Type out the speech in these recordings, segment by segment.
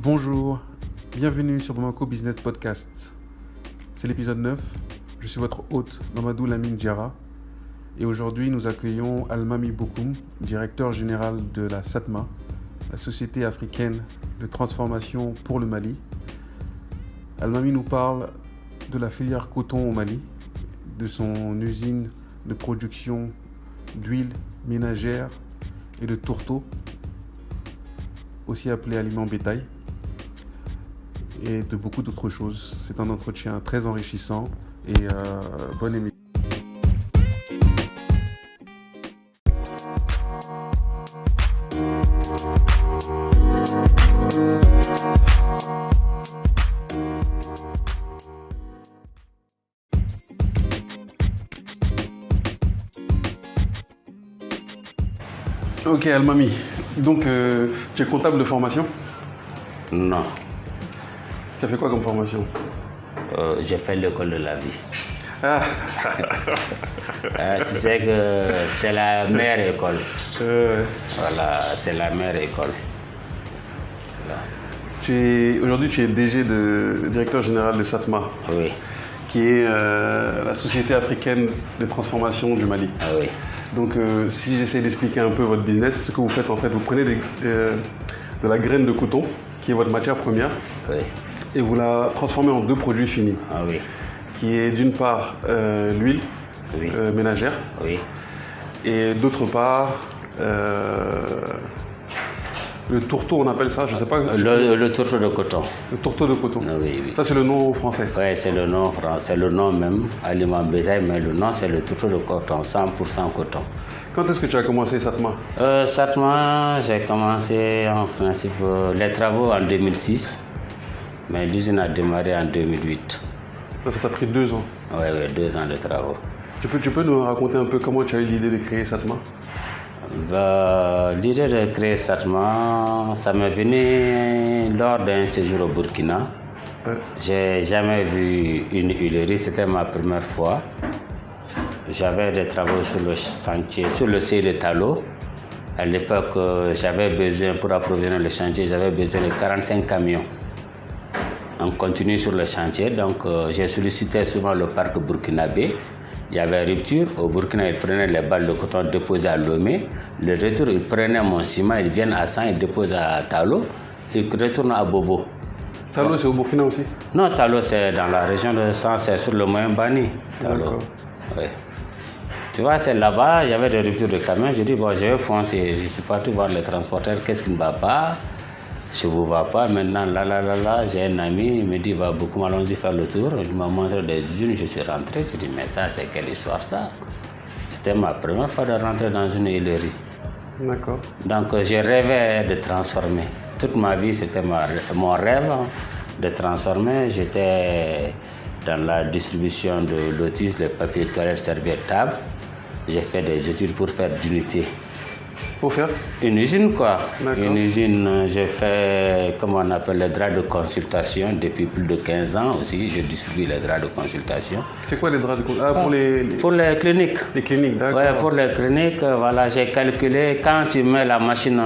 Bonjour, bienvenue sur Bamako Business Podcast. C'est l'épisode 9, je suis votre hôte Mamadou Lamine Diarra et aujourd'hui nous accueillons Almami Bokoum, directeur général de la SATMA, la Société africaine de transformation pour le Mali. Almami nous parle de la filière coton au Mali, de son usine de production d'huile ménagère et de tourteaux, aussi appelé aliment bétail, et de beaucoup d'autres choses. C'est un entretien très enrichissant et bonne émission. Ok Almami, donc tu es comptable de formation? Non. Tu as fait quoi comme formation? J'ai fait l'école de la vie. Ah. Tu sais que c'est la meilleure école. Voilà, c'est la meilleure école. Voilà. Aujourd'hui, tu es directeur général de SATMA, Oui. qui est la Société africaine de transformation du Mali. Ah oui. Donc, si j'essaie d'expliquer un peu votre business, ce que vous faites en fait, vous prenez de la graine de coton, qui est votre matière première, Oui. et vous la transformez en deux produits finis, Ah oui. qui est d'une part l'huile Oui. ménagère, Oui. et d'autre part le tourteau, on appelle ça, je sais pas. Le tourteau de coton. Le tourteau de coton. Ah oui, oui. Ça c'est le nom français. Oui, c'est le nom français, le nom même, aliment bétail, mais le nom c'est le tourteau de coton, 100% coton. Quand est-ce que tu as commencé SATMA? SATMA, j'ai commencé en principe les travaux en 2006, mais l'usine a démarré en 2008. Ça t'a pris 2 ans. Oui, 2 ans de travaux. Tu peux nous raconter un peu comment tu as eu l'idée de créer SATMA? L'idée de créer SATMA, ça m'est venu lors d'un séjour au Burkina. Ouais. J'ai jamais vu une huilerie, c'était ma première fois. J'avais des travaux sur le chantier, sur le seuil de Talo. À l'époque, j'avais besoin, pour approvisionner le chantier, j'avais besoin de 45 camions. On continue sur le chantier, donc j'ai sollicité souvent le parc burkinabé. Il y avait rupture. Au Burkina, ils prenaient les balles de coton déposées à Lomé. Le retour, ils prenaient mon ciment, ils viennent à San, ils déposent à Talo. Ils retournent à Bobo. Talo, c'est au Burkina aussi? Non, Talo, c'est dans la région de San, c'est sur le moyen Bani. Talo. Oui. Tu vois, c'est là-bas, il y avait des ruptures de camions. J'ai dit, bon, je vais foncer. Je suis parti voir les transporteurs, qu'est-ce qui ne va pas? Je ne vous vois pas. Maintenant, là, j'ai un ami, il me dit, va beaucoup, allons-y faire le tour. Il m'a montré des usines, je suis rentré. Je dis, mais ça, c'est quelle histoire ça? C'était ma première fois de rentrer dans une huilerie. D'accord. Donc, je rêvais de transformer. Toute ma vie, c'était mon rêve de transformer. J'étais dans la distribution de lotus, les papiers toilettes, serviettes, tables. J'ai fait des études pour faire d'unité. Pour faire? Une usine, quoi. D'accord. Une usine, j'ai fait, comment on appelle, les draps de consultation depuis plus de 15 ans aussi. Je distribue les draps de consultation. C'est quoi les draps de consultation? Pour les cliniques. Les cliniques, d'accord. Oui, pour les cliniques, voilà, j'ai calculé, quand tu mets la machine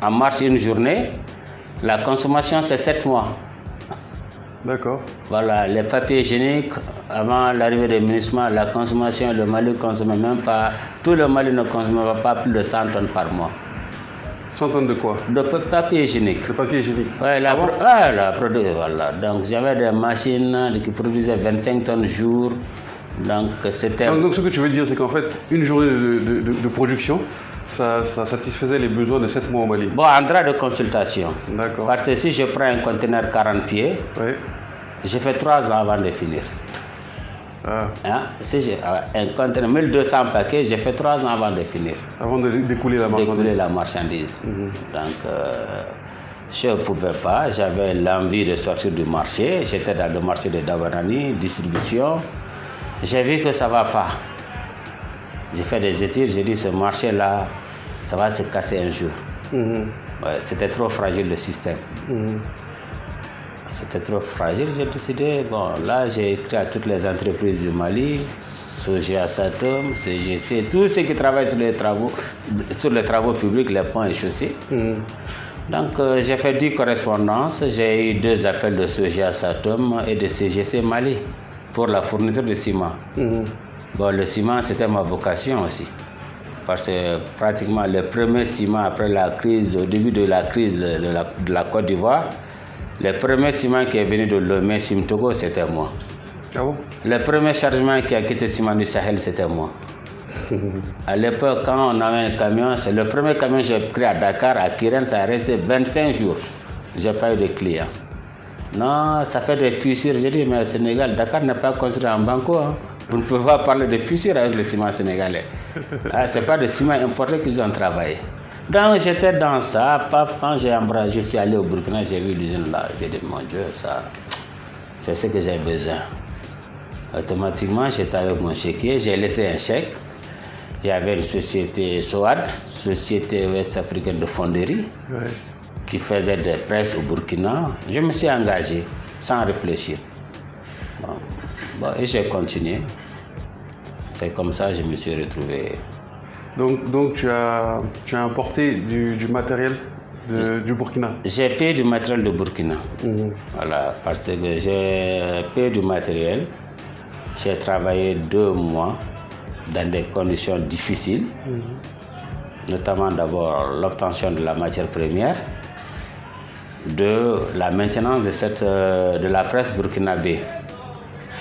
en marche une journée, la consommation, c'est 7 mois. D'accord. Voilà, les papiers hygiéniques, avant l'arrivée des municipaux, la consommation, le Mali ne consommait même pas, tout le Mali ne consommait pas plus de 100 tonnes par mois. 100 tonnes de quoi? De papier hygiénique. Le papier hygiénique. Oui, voilà. Donc j'avais des machines qui produisaient 25 tonnes jour. Donc c'était... Donc ce que tu veux dire, c'est qu'en fait, une journée de production, ça satisfaisait les besoins de 7 mois au Mali. Bon, en drap de consultation. D'accord. Parce que si je prends un conteneur 40 pieds, Ouais. j'ai fait 3 ans avant de finir. Ah. Hein? Si j'ai un conteneur 1200 paquets, j'ai fait 3 ans avant de finir. Avant de découler la marchandise. Découler la marchandise. Donc, je ne pouvais pas. J'avais l'envie de sortir du marché. J'étais dans le marché de Dabarani, distribution. J'ai vu que ça ne va pas. J'ai fait des études. J'ai dit, ce marché-là, ça va se casser un jour. Ouais, c'était trop fragile le système. C'était trop fragile. J'ai décidé, bon, là, j'ai écrit à toutes les entreprises du Mali, Sogea Satom, CGC, tous ceux qui travaillent sur les travaux publics, les ponts et chaussées. Donc j'ai fait 10 correspondances, j'ai eu 2 appels de Sogea Satom et de CGC Mali pour la fourniture de ciment. Bon, le ciment, c'était ma vocation aussi. Parce que pratiquement le premier ciment après la crise, au début de la crise de la Côte d'Ivoire, le premier ciment qui est venu de Lomé, Simtogo, c'était moi. Ah bon? Le premier chargement qui a quitté Ciment du Sahel, c'était moi. À l'époque, quand on avait un camion, c'est le premier camion que j'ai pris à Dakar, à Kirène, ça a resté 25 jours. Je n'ai pas eu de clients. Non, ça fait des fissures. J'ai dit, mais au Sénégal, Dakar n'est pas construit en banco. Hein. Vous ne pouvez pas parler de fissures avec le ciment sénégalais. Ce n'est pas de ciment importé qu'ils ont travaillé. Donc j'étais dans ça. Quand je suis allé au Burkina, j'ai vu l'usine là. J'ai dit, mon Dieu, ça, c'est ce que j'ai besoin. Automatiquement, j'étais avec mon chéquier, j'ai laissé un chèque. Il y avait une société SOAD, Société Ouest-Africaine de Fonderie, qui faisait des presses au Burkina. Je me suis engagé sans réfléchir. Bon, et j'ai continué. C'est comme ça que je me suis retrouvé. Donc tu as importé du matériel du Burkina? J'ai payé du matériel du Burkina. Voilà, parce que j'ai payé du matériel. J'ai travaillé 2 mois dans des conditions difficiles, notamment d'abord l'obtention de la matière première, de la maintenance de la presse burkinabé.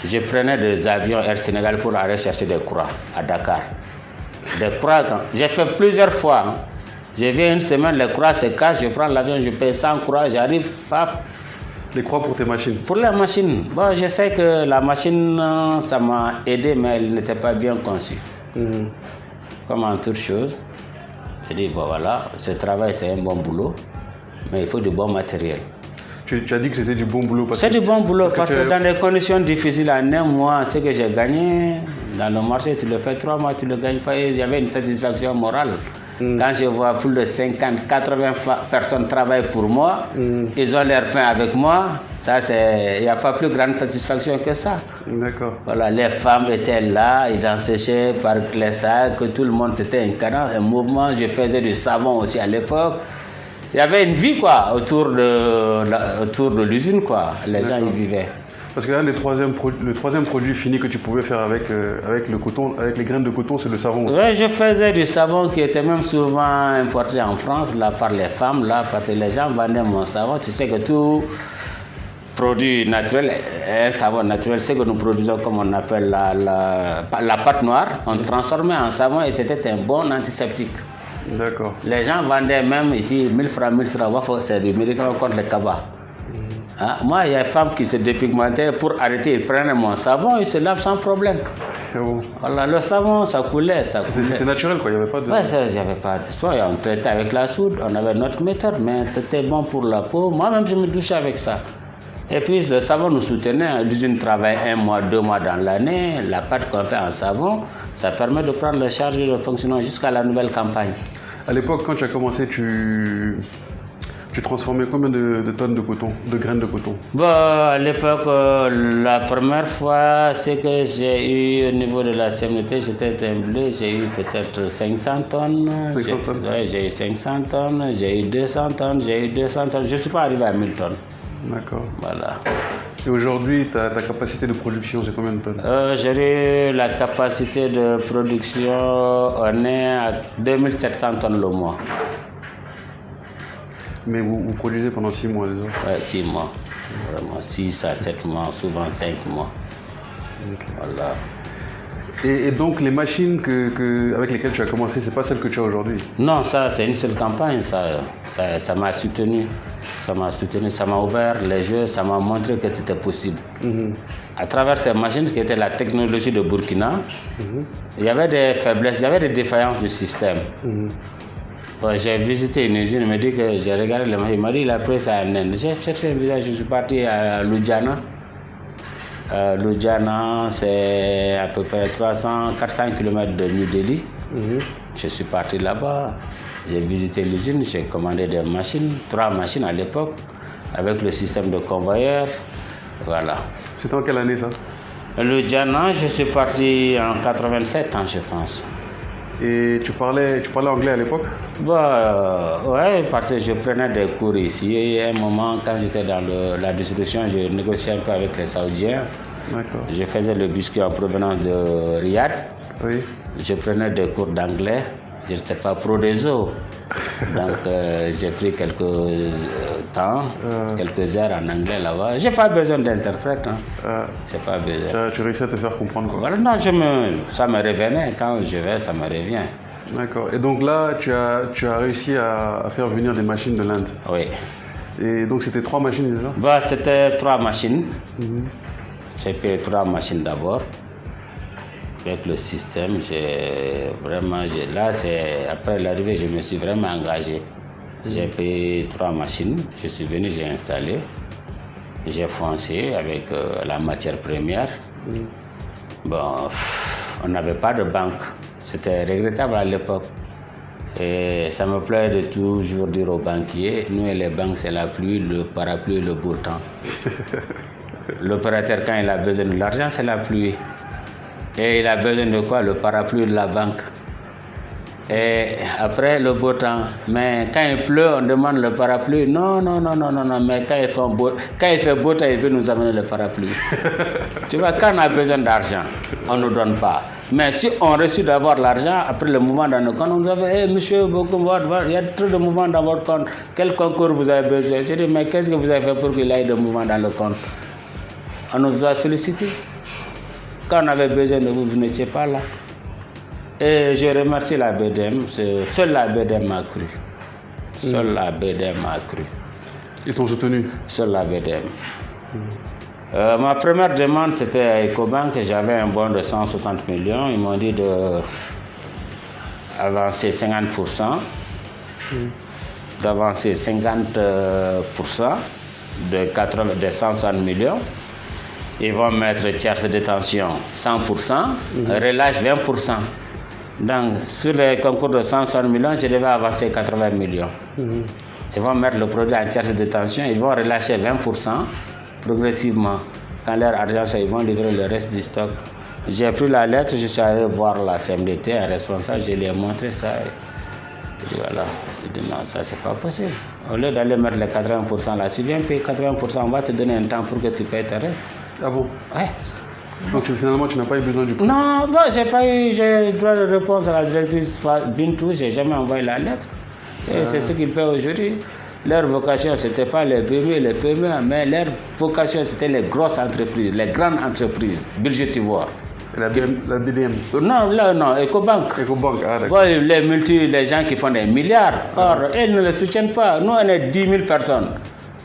Je prenais des avions Air Sénégal pour aller chercher des croix à Dakar. Des croix, j'ai fait plusieurs fois. Hein. Je viens une semaine, les croix se cachent, je prends l'avion, je paye 100 croix, j'arrive, paf. Les croix pour tes machines? Pour la machine. Bon, je sais que la machine, ça m'a aidé, mais elle n'était pas bien conçue. Comme en toute chose. J'ai dit, bon voilà, ce travail c'est un bon boulot, mais il faut du bon matériel. Tu as dit que c'était du bon boulot? C'est du bon boulot parce que dans des conditions difficiles, en un mois, ce que j'ai gagné, dans le marché, tu le fais 3 mois, tu ne le gagnes pas. Et j'avais une satisfaction morale. Quand je vois plus de 50, 80 personnes travaillent pour moi, ils ont leur pain avec moi, ça il n'y a pas plus grande satisfaction que ça. D'accord. Voilà, les femmes étaient là, ils en séchaient par les sacs, tout le monde c'était un mouvement, je faisais du savon aussi à l'époque. Il y avait une vie quoi, autour de l'usine quoi, les gens y vivaient. Parce que là, le troisième produit fini que tu pouvais faire avec le coton, avec les graines de coton, c'est le savon. Oui, je faisais du savon qui était même souvent importé en France, là, par les femmes, là, parce que les gens vendaient mon savon. Tu sais que tout produit naturel est un savon naturel. Ce que nous produisons, comme on appelle la pâte noire, on transformait en savon et c'était un bon antiseptique. D'accord. Les gens vendaient même ici 1000 francs, c'est du médicament contre le cabas. Hein? Moi, il y a des femmes qui se dépigmentaient pour arrêter, ils prenaient mon savon, ils se lavent sans problème. Voilà, le savon, ça coulait. C'était naturel, quoi, il n'y avait pas de... Oui, il n'y avait pas de... Soit on traitait avec la soude, on avait notre méthode, mais c'était bon pour la peau. Moi-même, je me douchais avec ça. Et puis, le savon nous soutenait. L'usine travaille 1 mois, 2 mois dans l'année. La pâte qu'on fait en savon, ça permet de prendre la charge de fonctionnement jusqu'à la nouvelle campagne. À l'époque, quand tu as commencé, tu transformais combien de tonnes de coton, de graines de coton? Bon, à l'époque, la première fois, c'est que j'ai eu au niveau de la CMT, j'étais imblé, j'ai eu peut-être 500 tonnes. 500 tonnes? Oui, j'ai eu 500 tonnes, j'ai eu 200 tonnes, j'ai eu 200 tonnes. Je ne suis pas arrivé à 1000 tonnes. D'accord. Voilà. Et aujourd'hui, ta capacité de production, c'est combien de tonnes? J'ai la capacité de production, on est à 2700 tonnes le mois. Mais vous produisez pendant 6 mois, c'est ça? Oui, 6 mois. Vraiment, 6 à 7 mois, souvent 5 mois. Okay. Voilà. Et donc, les machines avec lesquelles tu as commencé, c'est pas celles que tu as aujourd'hui? Non, ça, c'est une seule campagne. Ça m'a soutenu. Ça m'a ouvert les yeux, ça m'a montré que c'était possible. À travers ces machines, qui étaient la technologie de Burkina, il y avait des faiblesses, il y avait des défaillances du système. Bon, j'ai visité une usine, il m'a dit que j'ai regardé les machines, il m'a dit qu'il a pris ça en Inde. J'ai cherché un visage, je suis parti à Ludhiana. Ludhiana, c'est à peu près 400 km de New Delhi. Je suis parti là-bas, j'ai visité l'usine, j'ai commandé des machines, 3 machines à l'époque, avec le système de convoyeur. Voilà. C'était en quelle année ça? Le Ghana, je suis parti en 87 ans, je pense. Et tu parlais anglais à l'époque? Ouais, parce que je prenais des cours ici. Et à un moment, quand j'étais dans la distribution, je négociais un peu avec les Saoudiens. D'accord. Je faisais le biscuit en provenance de Riyad. Oui. Je prenais des cours d'anglais. Je ne sais pas, pro des eaux. Donc, j'ai pris quelques heures en anglais là-bas. J'ai pas besoin d'interprète. J'ai pas besoin. Tu réussis à te faire comprendre, quoi. Voilà, non, ça me revenait. Quand je vais, ça me revient. D'accord. Et donc là, tu as réussi à faire venir des machines de l'Inde. Oui. Et donc, c'était 3 machines, c'est ça? C'était 3 machines. J'ai payé 3 machines d'abord. Avec le système, après l'arrivée, je me suis vraiment engagé. J'ai payé 3 machines, je suis venu, j'ai installé, j'ai foncé avec la matière première. Bon, on n'avait pas de banque, c'était regrettable à l'époque. Et ça me plaît de toujours dire aux banquiers, nous et les banques, c'est la pluie, le parapluie, le beau temps. L'opérateur, quand il a besoin de l'argent, c'est la pluie. Et il a besoin de quoi? Le parapluie de la banque. Et après, le beau temps. Mais quand il pleut, on demande le parapluie. Non. Mais quand il fait beau temps, il veut nous amener le parapluie. Tu vois, quand on a besoin d'argent, on ne nous donne pas. Mais si on réussit d'avoir l'argent, après le mouvement dans nos comptes, on nous dit, monsieur, il y a trop de mouvements dans votre compte. Quel concours vous avez besoin? Je dis, mais qu'est-ce que vous avez fait pour qu'il y ait de mouvements dans le compte? On nous a sollicité. Quand on avait besoin de vous, vous n'étiez pas là. Et je remercie la BDM. Seule la BDM m'a cru. Seule la BDM m'a cru. Ils t'ont soutenu? Seule la BDM. Ma première demande, c'était à Ecobank. J'avais un bon de 160 millions. Ils m'ont dit d'avancer 50%. D'avancer 50% de 160 millions. Ils vont mettre tierce détention 100%, relâche 20%. Donc, sur les concours de 160 millions, je devais avancer 80 millions. Ils vont mettre le produit en tierce détention, ils vont relâcher 20% progressivement. Quand leur argent, ils vont livrer le reste du stock. J'ai pris la lettre, je suis allé voir la CMDT, un responsable, je lui ai montré ça. Je dis voilà, je dis non, ça c'est pas possible. Au lieu d'aller mettre les 80% là, tu viens payer 80%, on va te donner un temps pour que tu payes tes restes. Ah bon? Ouais. Donc finalement, tu n'as pas eu besoin du coup? Non, j'ai droit de réponse à la directrice Bintou, j'ai jamais envoyé la lettre. Et c'est ce qu'ils paient aujourd'hui. Leur vocation, ce n'était pas les PME, mais leur vocation, c'était les grosses entreprises, les grandes entreprises, budgétivores. La BDM? Non, Ecobank. Ecobank, ah d'accord. Les gens qui font des milliards. Or, elles ne le soutiennent pas. Nous, on est 10 000 personnes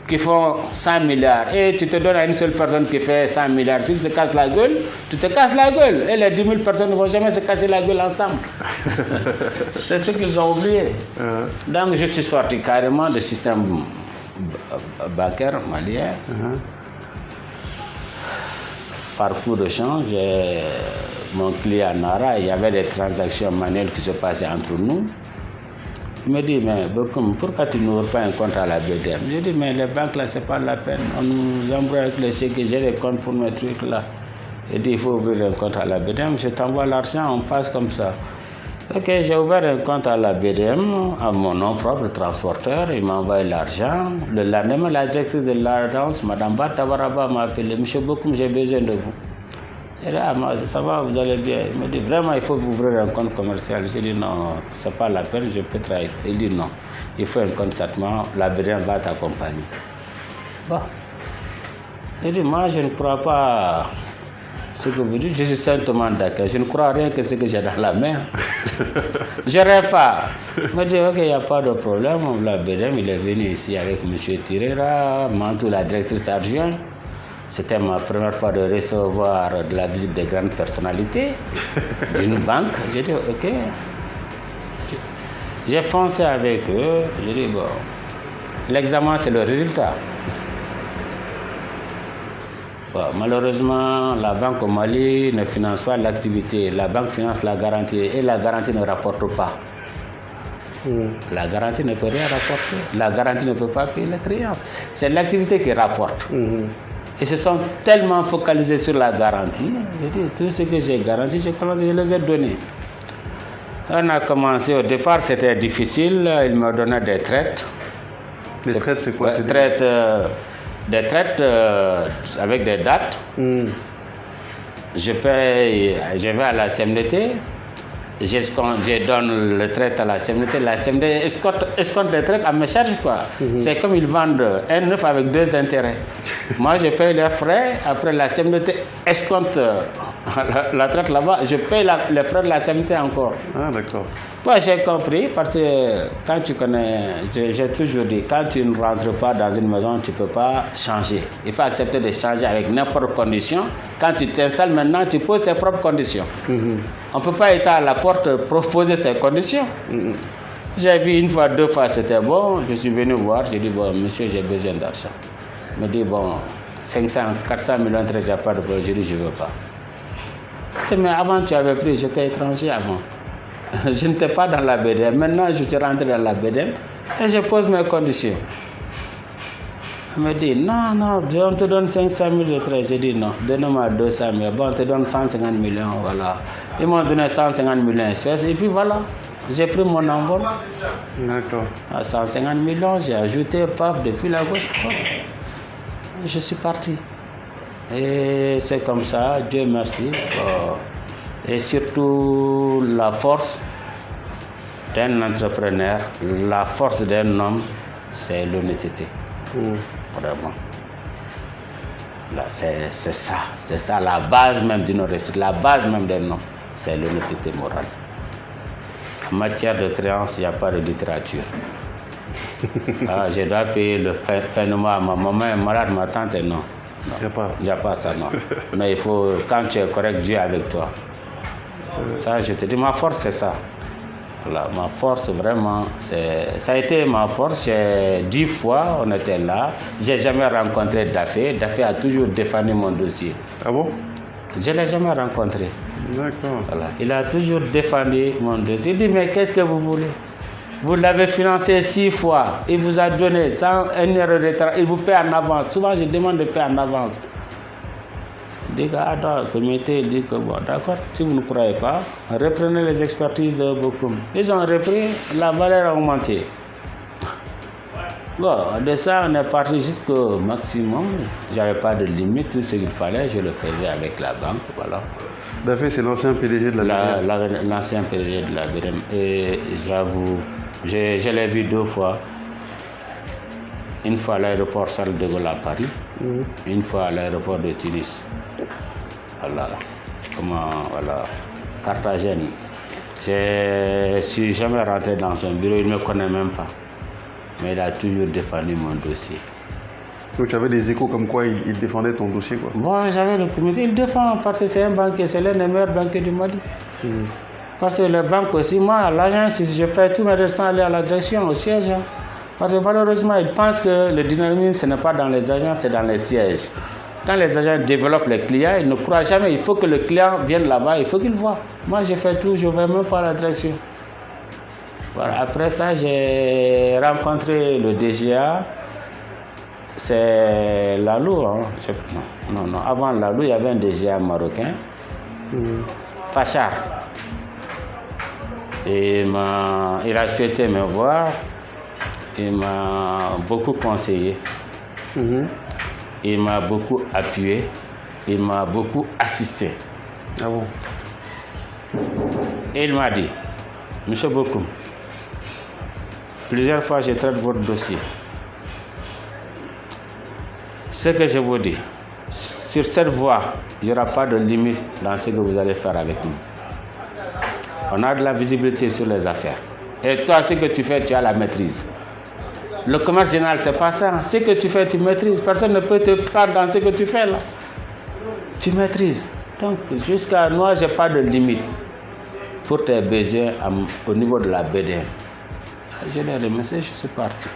qui font 100 milliards. Et tu te donnes à une seule personne qui fait 100 milliards. S'il se casse la gueule, tu te casses la gueule. Et les 10 000 personnes ne vont jamais se casser la gueule ensemble. C'est ce qu'ils ont oublié. Donc, je suis sorti carrément du système bancaire malien. Par coup de change, mon client Nara, il y avait des transactions manuelles qui se passaient entre nous. Il me dit, mais pourquoi tu n'ouvres pas un compte à la BDM? Je dis, mais les banques là, c'est pas la peine. On nous embrouille avec les chèques, j'ai des comptes pour mes trucs là. Il dit, il faut ouvrir un compte à la BDM, je t'envoie l'argent, on passe comme ça. Ok, j'ai ouvert un compte à la BDM, à mon nom propre, transporteur, il m'a envoyé l'argent. Le lendemain, la directrice de l'agence, Mme Batabaraba, m'a appelé, Monsieur Bokoum, j'ai besoin de vous. Il dit, ça va, vous allez bien. Il me dit, vraiment, il faut ouvrir un compte commercial. J'ai dit, non, c'est pas la peine, je peux travailler. Il dit, non, il faut un compte traitement, la BDM va t'accompagner. Bon. Il dit, moi, je ne crois pas ce que vous dites, je suis saintement d'accord. Je ne crois rien que ce que j'ai dans la main. Je rêve pas. Il m'a dit, ok, il n'y a pas de problème. La BDM, il est venu ici avec M. Tirera, Mantou, la directrice adjointe. C'était ma première fois de recevoir de la visite des grandes personnalités d'une banque. J'ai dit, ok. J'ai foncé avec eux. J'ai dit, bon, l'examen, c'est le résultat. Bon, malheureusement, la banque au Mali ne finance pas l'activité. La banque finance la garantie et la garantie ne rapporte pas. La garantie ne peut rien rapporter. La garantie ne peut pas payer les créances. C'est l'activité qui rapporte. Ils se sont tellement focalisés sur la garantie. J'ai dit, tout ce que j'ai garanti, je les ai donnés. On a commencé, au départ, c'était difficile. Ils me donnaient des traites. Les traites, c'est quoi? Des traites avec des dates. Je vais à la CMDT. Je donne le traite à la CMDT. La CMDT escompte les traites à mes charges, quoi. C'est comme ils vendent un œuf avec 2 intérêts. Moi, je paye les frais. Après, la CMDT escompte la traite là-bas. Je paye les frais de la CMDT encore. Ah, d'accord. Moi, j'ai compris parce que quand tu connais, j'ai toujours dit, quand tu ne rentres pas dans une maison, tu ne peux pas changer. Il faut accepter de changer avec n'importe quelle condition. Quand tu t'installes maintenant, tu poses tes propres conditions. On ne peut pas être à la porte proposer ces conditions. J'ai vu une fois, 2 fois, c'était bon. Je suis venu voir, j'ai dit, bon, monsieur, j'ai besoin d'argent. Il me dit, bon, 500, 400 millions de traites, pas de problème. Je dis, je ne veux pas. Mais avant, tu avais pris, j'étais étranger avant. Je n'étais pas dans la BDM. Maintenant, je suis rentré dans la BDM et je pose mes conditions. Il me dit, non, on te donne 500 000 de traites. J'ai dit, non, donne-moi 200 000. Bon, on te donne 150 millions, voilà. Ils m'ont donné 150 millions espèces et puis voilà. J'ai pris mon envol. D'accord. À 150 millions, j'ai ajouté, paf, depuis la gauche, paf. Je suis parti. Et c'est comme ça, Dieu merci. Et surtout la force d'un entrepreneur, la force d'un homme, c'est l'honnêteté. Vraiment. Là, c'est ça la base même d'une réussite, la base même d'un homme, c'est l'honnêteté morale. En matière de créance, il n'y a pas de littérature. Je dois payer le fin de mois. Ma maman est malade, ma tante est non. Il n'y a pas ça, non. Mais il faut, quand tu es correct, Dieu est avec toi. Ça, je te dis, ma force, c'est ça. Voilà, ma force, vraiment, ça a été ma force. 10 fois, on était là. Je n'ai jamais rencontré Daffé. Daffé a toujours défendu mon dossier. Ah bon? Je ne l'ai jamais rencontré. D'accord. Voilà. Il a toujours défendu mon dossier. Il dit, mais qu'est-ce que vous voulez? Vous l'avez financé 6 fois. Il vous a donné sans une erreur de travail. Il vous paie en avance. Souvent, je demande de payer en avance. Il dit, attends, le comité dit que bon, d'accord, si vous ne croyez pas, reprenez les expertises de Bokoum. Ils ont repris, la valeur a augmenté. Bon, de ça, on est parti jusqu'au maximum. J'avais pas de limite, tout ce qu'il fallait, je le faisais avec la banque, voilà. Daffé, c'est l'ancien PDG de la BDM. L'ancien PDG de la BDM. Et j'avoue, je l'ai vu 2 fois. Une fois à l'aéroport Charles de Gaulle à Paris, une fois à l'aéroport de Tunis. Voilà. Voilà. Carthagène. Je ne suis jamais rentré dans son bureau, il ne me connaît même pas. Mais il a toujours défendu mon dossier. Donc tu avais des échos comme quoi il défendait ton dossier, quoi. Bon, j'avais le comité. Il défend parce que c'est un banquier, c'est l'un des meilleurs banquiers du Mali. Parce que les banques aussi, moi, à l'agence, je paye tous mes dettes sans aller à la direction, au siège. Parce que malheureusement, ils pensent que le dynamisme, ce n'est pas dans les agences, c'est dans les sièges. Quand les agents développent les clients, ils ne croient jamais. Il faut que le client vienne là-bas, il faut qu'il voit. Moi, je fais tout, je ne vais même pas à la direction. Voilà. Après ça, j'ai rencontré le DGA. C'est Lalou. Hein. Non. Avant Lalou, il y avait un DGA marocain. Fachar. Et il a souhaité me voir. Il m'a beaucoup conseillé. Il m'a beaucoup appuyé. Il m'a beaucoup assisté. Ah bon? Et il m'a dit, Monsieur Bokoum, plusieurs fois je traite votre dossier. Ce que je vous dis, sur cette voie, il n'y aura pas de limite dans ce que vous allez faire avec nous. On a de la visibilité sur les affaires. Et toi, ce que tu fais, tu as la maîtrise. Le commerce général, c'est pas ça. Ce que tu fais, tu maîtrises. Personne ne peut te prendre dans ce que tu fais là. Tu maîtrises. Donc, jusqu'à moi, je n'ai pas de limite pour tes besoins au niveau de la BDM. Je l'ai remercié, je suis parti.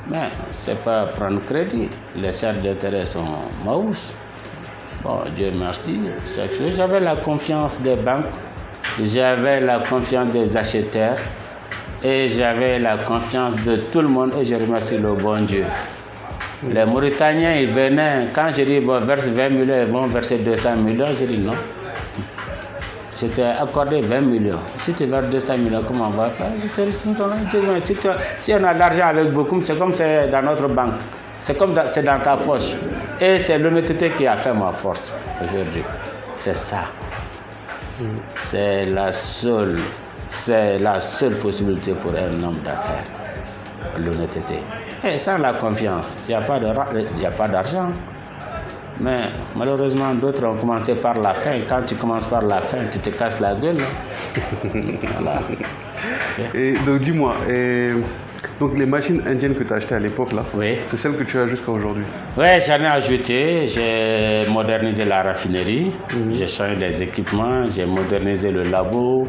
Mais ce n'est pas prendre crédit. Les charges d'intérêt sont maus. Bon, Dieu merci. J'avais la confiance des banques. J'avais la confiance des acheteurs. Et j'avais la confiance de tout le monde et je remercie le bon Dieu. Les Mauritaniens, ils venaient, quand je dis bon, verse 20 millions, ils vont verser 200 millions, je dis non. Je t'ai accordé 20 millions. Si tu verses 200 millions, comment on va faire? Si on a de l'argent avec beaucoup, c'est comme c'est dans notre banque. C'est comme c'est dans ta poche. Et c'est l'honnêteté qui a fait ma force aujourd'hui. C'est ça. C'est la seule possibilité pour un homme d'affaires. L'honnêteté. Et sans la confiance, il n'y a pas d'argent. Mais malheureusement, d'autres ont commencé par la fin. Quand tu commences par la fin, tu te casses la gueule. Voilà. Et donc dis-moi, donc les machines indiennes que tu as achetées à l'époque, là, oui. C'est celles que tu as jusqu'à aujourd'hui? Oui, j'en ai ajouté. J'ai modernisé la raffinerie. J'ai changé des équipements. J'ai modernisé le labo.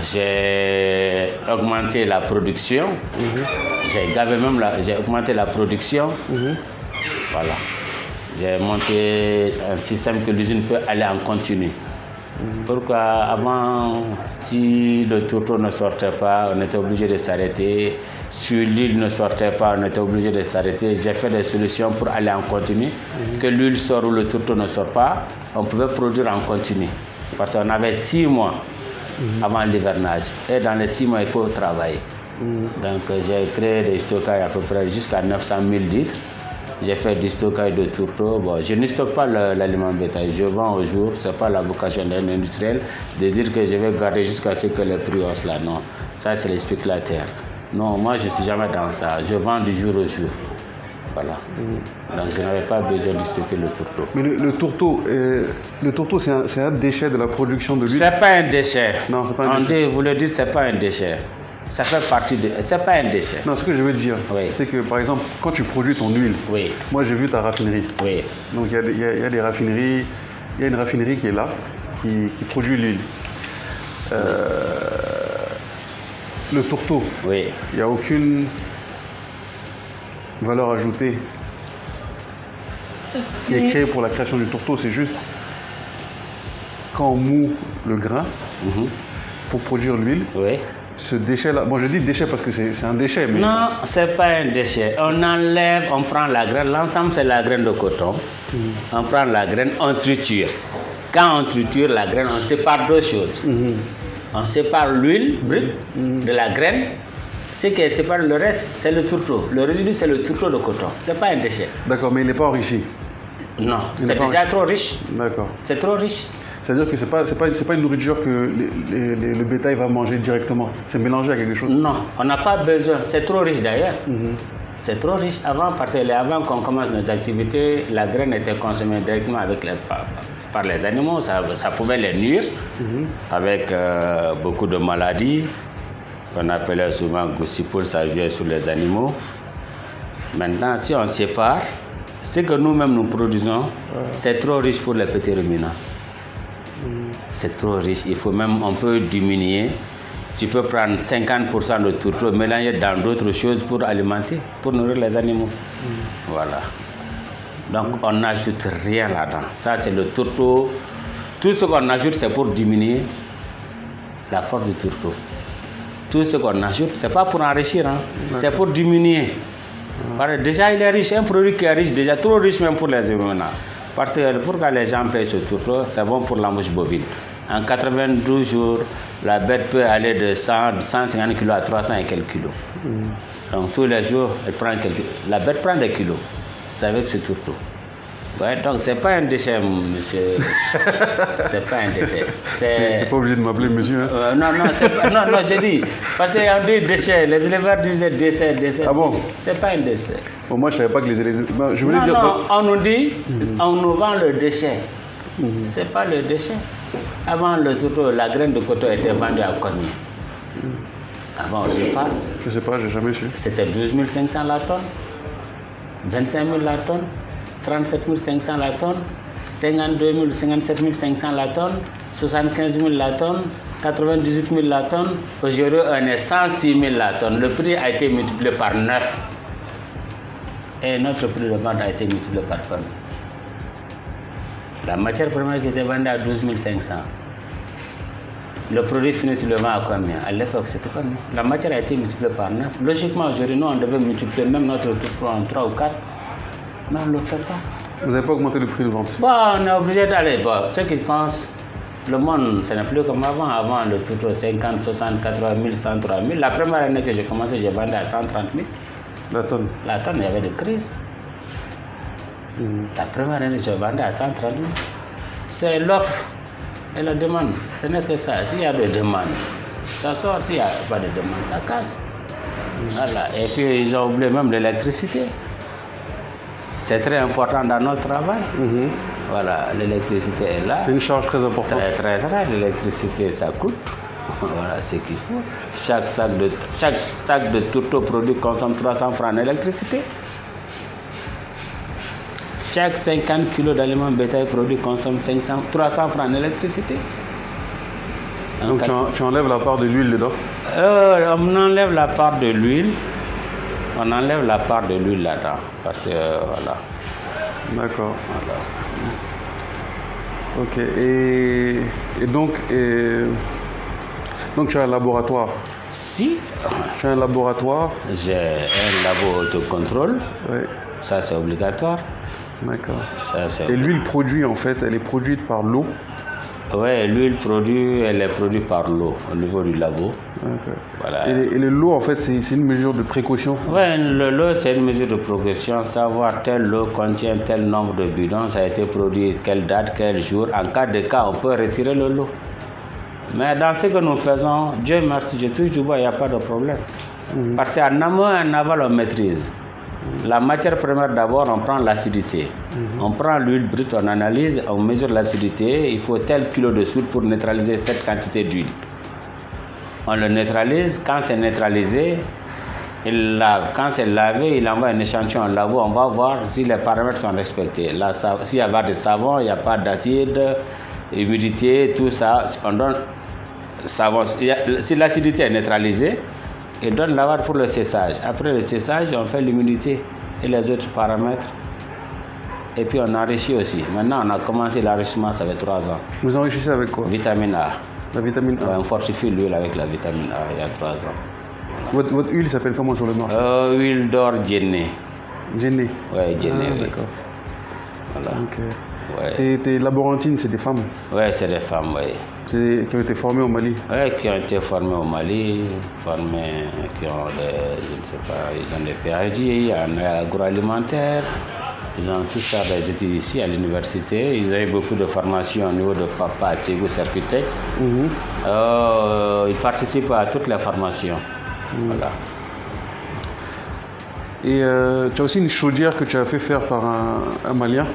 J'ai augmenté la production. J'ai augmenté la production. Voilà. J'ai monté un système que l'usine peut aller en continu. Pourquoi avant, si le tourteau ne sortait pas, on était obligé de s'arrêter. Si l'huile ne sortait pas, on était obligé de s'arrêter. J'ai fait des solutions pour aller en continu. Que l'huile sort ou le tourteau ne sort pas, on pouvait produire en continu. Parce qu'on avait 6 mois avant l'hivernage. Et dans les 6 mois, il faut travailler. Donc j'ai créé des stockages à peu près jusqu'à 900 000 litres. J'ai fait du stockage de tourteaux. Bon, je ne stocke pas l'aliment bétail, je vends au jour. Ce n'est pas la vocation d'un industriel de dire que je vais garder jusqu'à ce que le prix hausse là. Non, ça c'est les spéculateurs. Non, moi je ne suis jamais dans ça. Je vends du jour au jour. Voilà. Donc je n'avais pas besoin de stocker le tourteau. Mais le tourteau c'est un déchet de la production de l'huile? C'est pas un déchet. Non, c'est pas un déchet. Vous le dites, c'est pas un déchet. Ça fait partie de... C'est pas un déchet. Non, ce que je veux dire, oui. C'est que par exemple, quand tu produis ton huile, oui. Moi j'ai vu ta raffinerie. Oui. Donc il y a des raffineries, il y a une raffinerie qui est là, qui produit l'huile. Le tourteau, oui. Il n'y a aucune valeur ajoutée qui est créée pour la création du tourteau. C'est juste quand on moud le grain pour produire l'huile. Oui. Ce déchet-là, bon je dis déchet parce que c'est un déchet, mais... Non, c'est pas un déchet. On enlève, on prend la graine, l'ensemble c'est la graine de coton. On prend la graine, on triture. Quand on triture la graine, on sépare deux choses. On sépare l'huile brute de la graine. Ce qui sépare le reste, c'est le tourteau. Le résidu, c'est le tourteau de coton. C'est pas un déchet. D'accord, mais il n'est pas enrichi. Non, c'est déjà trop riche. D'accord. C'est trop riche. C'est-à-dire que c'est pas une nourriture que le bétail va manger directement. C'est mélangé à quelque chose. Non, on n'a pas besoin. C'est trop riche d'ailleurs. C'est trop riche avant, parce que avant qu'on commence nos activités, la graine était consommée directement par les animaux. Ça pouvait les nuire avec beaucoup de maladies qu'on appelait souvent goussipole, ça jouait sur les animaux. Maintenant, si on sépare, ce que nous-mêmes nous produisons, c'est trop riche pour les petits ruminants. C'est trop riche. On peut diminuer. Tu peux prendre 50% de tourteau, mélanger dans d'autres choses pour alimenter, pour nourrir les animaux. Voilà. Donc on n'ajoute rien là-dedans. Ça c'est le tourteau. Tout ce qu'on ajoute, c'est pour diminuer la force du tourteau. Tout ce qu'on ajoute, c'est pas pour enrichir, c'est pour diminuer. Parce que déjà il est riche, un produit qui est riche, déjà trop riche même pour les humains. Parce que pourquoi les gens payent ce tourteau, c'est bon pour la mouche bovine. En 92 jours, la bête peut aller de 150 kg à 300 et quelques kilos. Donc tous les jours, la bête prend des kilos. C'est avec ce tourteau. Ouais, donc c'est pas un déchet, monsieur. C'est pas un déchet. Tu n'es pas obligé de m'appeler monsieur. Non, j'ai dit. Parce qu'on dit déchet. Les éleveurs disaient déchet. Ah bon? C'est pas un déchet. Bon, moi je savais pas que les éleveurs. Je voulais dire. Non, on nous dit, on nous vend le déchet. C'est pas le déchet. Avant le tourteau, la graine de coton était vendue à combien? Avant, on ne sait pas. Je sais pas, j'ai jamais su. C'était 12 500 la tonne, 25 000 la tonne, 37 500 la tonne, 52 000, 57 500 la tonne, 75 000 la tonne, 98 000 la tonne. Aujourd'hui, on est 106 000 la tonne. Le prix a été multiplié par 9. Et notre prix de vente a été multiplié par tonne. La matière première qui était vendue à 12 500 Le produit fini, tu le vends à combien? À l'époque, c'était combien? La matière a été multipliée par 9. Logiquement, aujourd'hui, nous, on devait multiplier même notre taux en 3 ou 4. Mais on ne le fait pas. Vous n'avez pas augmenté le prix de vente? Bon, on est obligé d'aller. Bon, ceux qui pensent, le monde, ce n'est plus comme avant. Avant, le taux 50, 60, 80 000, 103 000. La première année que j'ai commencé, j'ai vendu à 130 000. La tonne? La tonne, il y avait des crises. La première année, j'ai vendu à 130 000. C'est l'offre et la demande. Ce n'est que ça. S'il y a des demandes, ça sort. S'il n'y a pas de demande, ça casse. Voilà. Et puis, ils ont oublié même l'électricité. C'est très important dans notre travail. Voilà, l'électricité est là. C'est une charge très importante. Très. L'électricité, ça coûte. Voilà ce qu'il faut. Chaque sac de tourteau produit consomme 300 francs d'électricité. Chaque 50 kg d'aliments bétail produit consomme 300 francs d'électricité. Donc tu enlèves la part de l'huile dedans? On enlève la part de l'huile. On enlève la part de l'huile là-dedans. Parce que voilà. D'accord. Voilà. Ok. Et donc tu as un laboratoire? Si. Tu as un laboratoire? J'ai un labo autocontrôle. Oui. Ça, c'est obligatoire. D'accord. Et l'huile produite, en fait, elle est produite par l'eau? Oui, l'huile produite, elle est produite par l'eau au niveau du labo. Okay. Voilà. Et l'eau, en fait, c'est une mesure de précaution? Oui, l'eau, c'est une mesure de précaution. Savoir telle eau contient tel nombre de bidons, ça a été produit, quelle date, quel jour. En cas de cas, on peut retirer le lot. Mais dans ce que nous faisons, Dieu merci, je touche du bois, il n'y a pas de problème. Parce qu'en amont et en aval, on maîtrise. La matière première, d'abord, on prend l'acidité. On prend l'huile brute, on analyse, on mesure l'acidité. Il faut tel kilo de soude pour neutraliser cette quantité d'huile. On le neutralise. Quand c'est neutralisé, quand c'est lavé, il envoie un échantillon au labo. On va voir si les paramètres sont respectés. S'il y a pas de savon, il n'y a pas d'acide, humidité, tout ça, on donne savon. Si l'acidité est neutralisée, il donne l'aval pour le séchage. Après le séchage, on fait l'humidité et les autres paramètres. Et puis on enrichit aussi. Maintenant, on a commencé l'enrichissement, ça fait 3 ans. Vous enrichissez avec quoi? Vitamine A. La vitamine A? Ouais, on fortifie l'huile avec la vitamine A il y a 3 ans. Votre huile s'appelle comment sur le marché? Huile d'or Djenné. Djenné? Oui, Djenné. Ah, d'accord. Voilà. Ok. Ouais. Tes laborantines, c'est des femmes? Oui, c'est des femmes, oui. Qui ont été formées au Mali? Oui, qui ont été formées au Mali, qui ont je ne sais pas, ils ont des PhD en agroalimentaire. Ils ont tous fait des études ici à l'université. Ils ont eu beaucoup de formations au niveau de FAPA, Ségou, Serfitex. Ils participent à toutes les formations. Voilà. Et tu as aussi une chaudière que tu as fait faire par un Malien?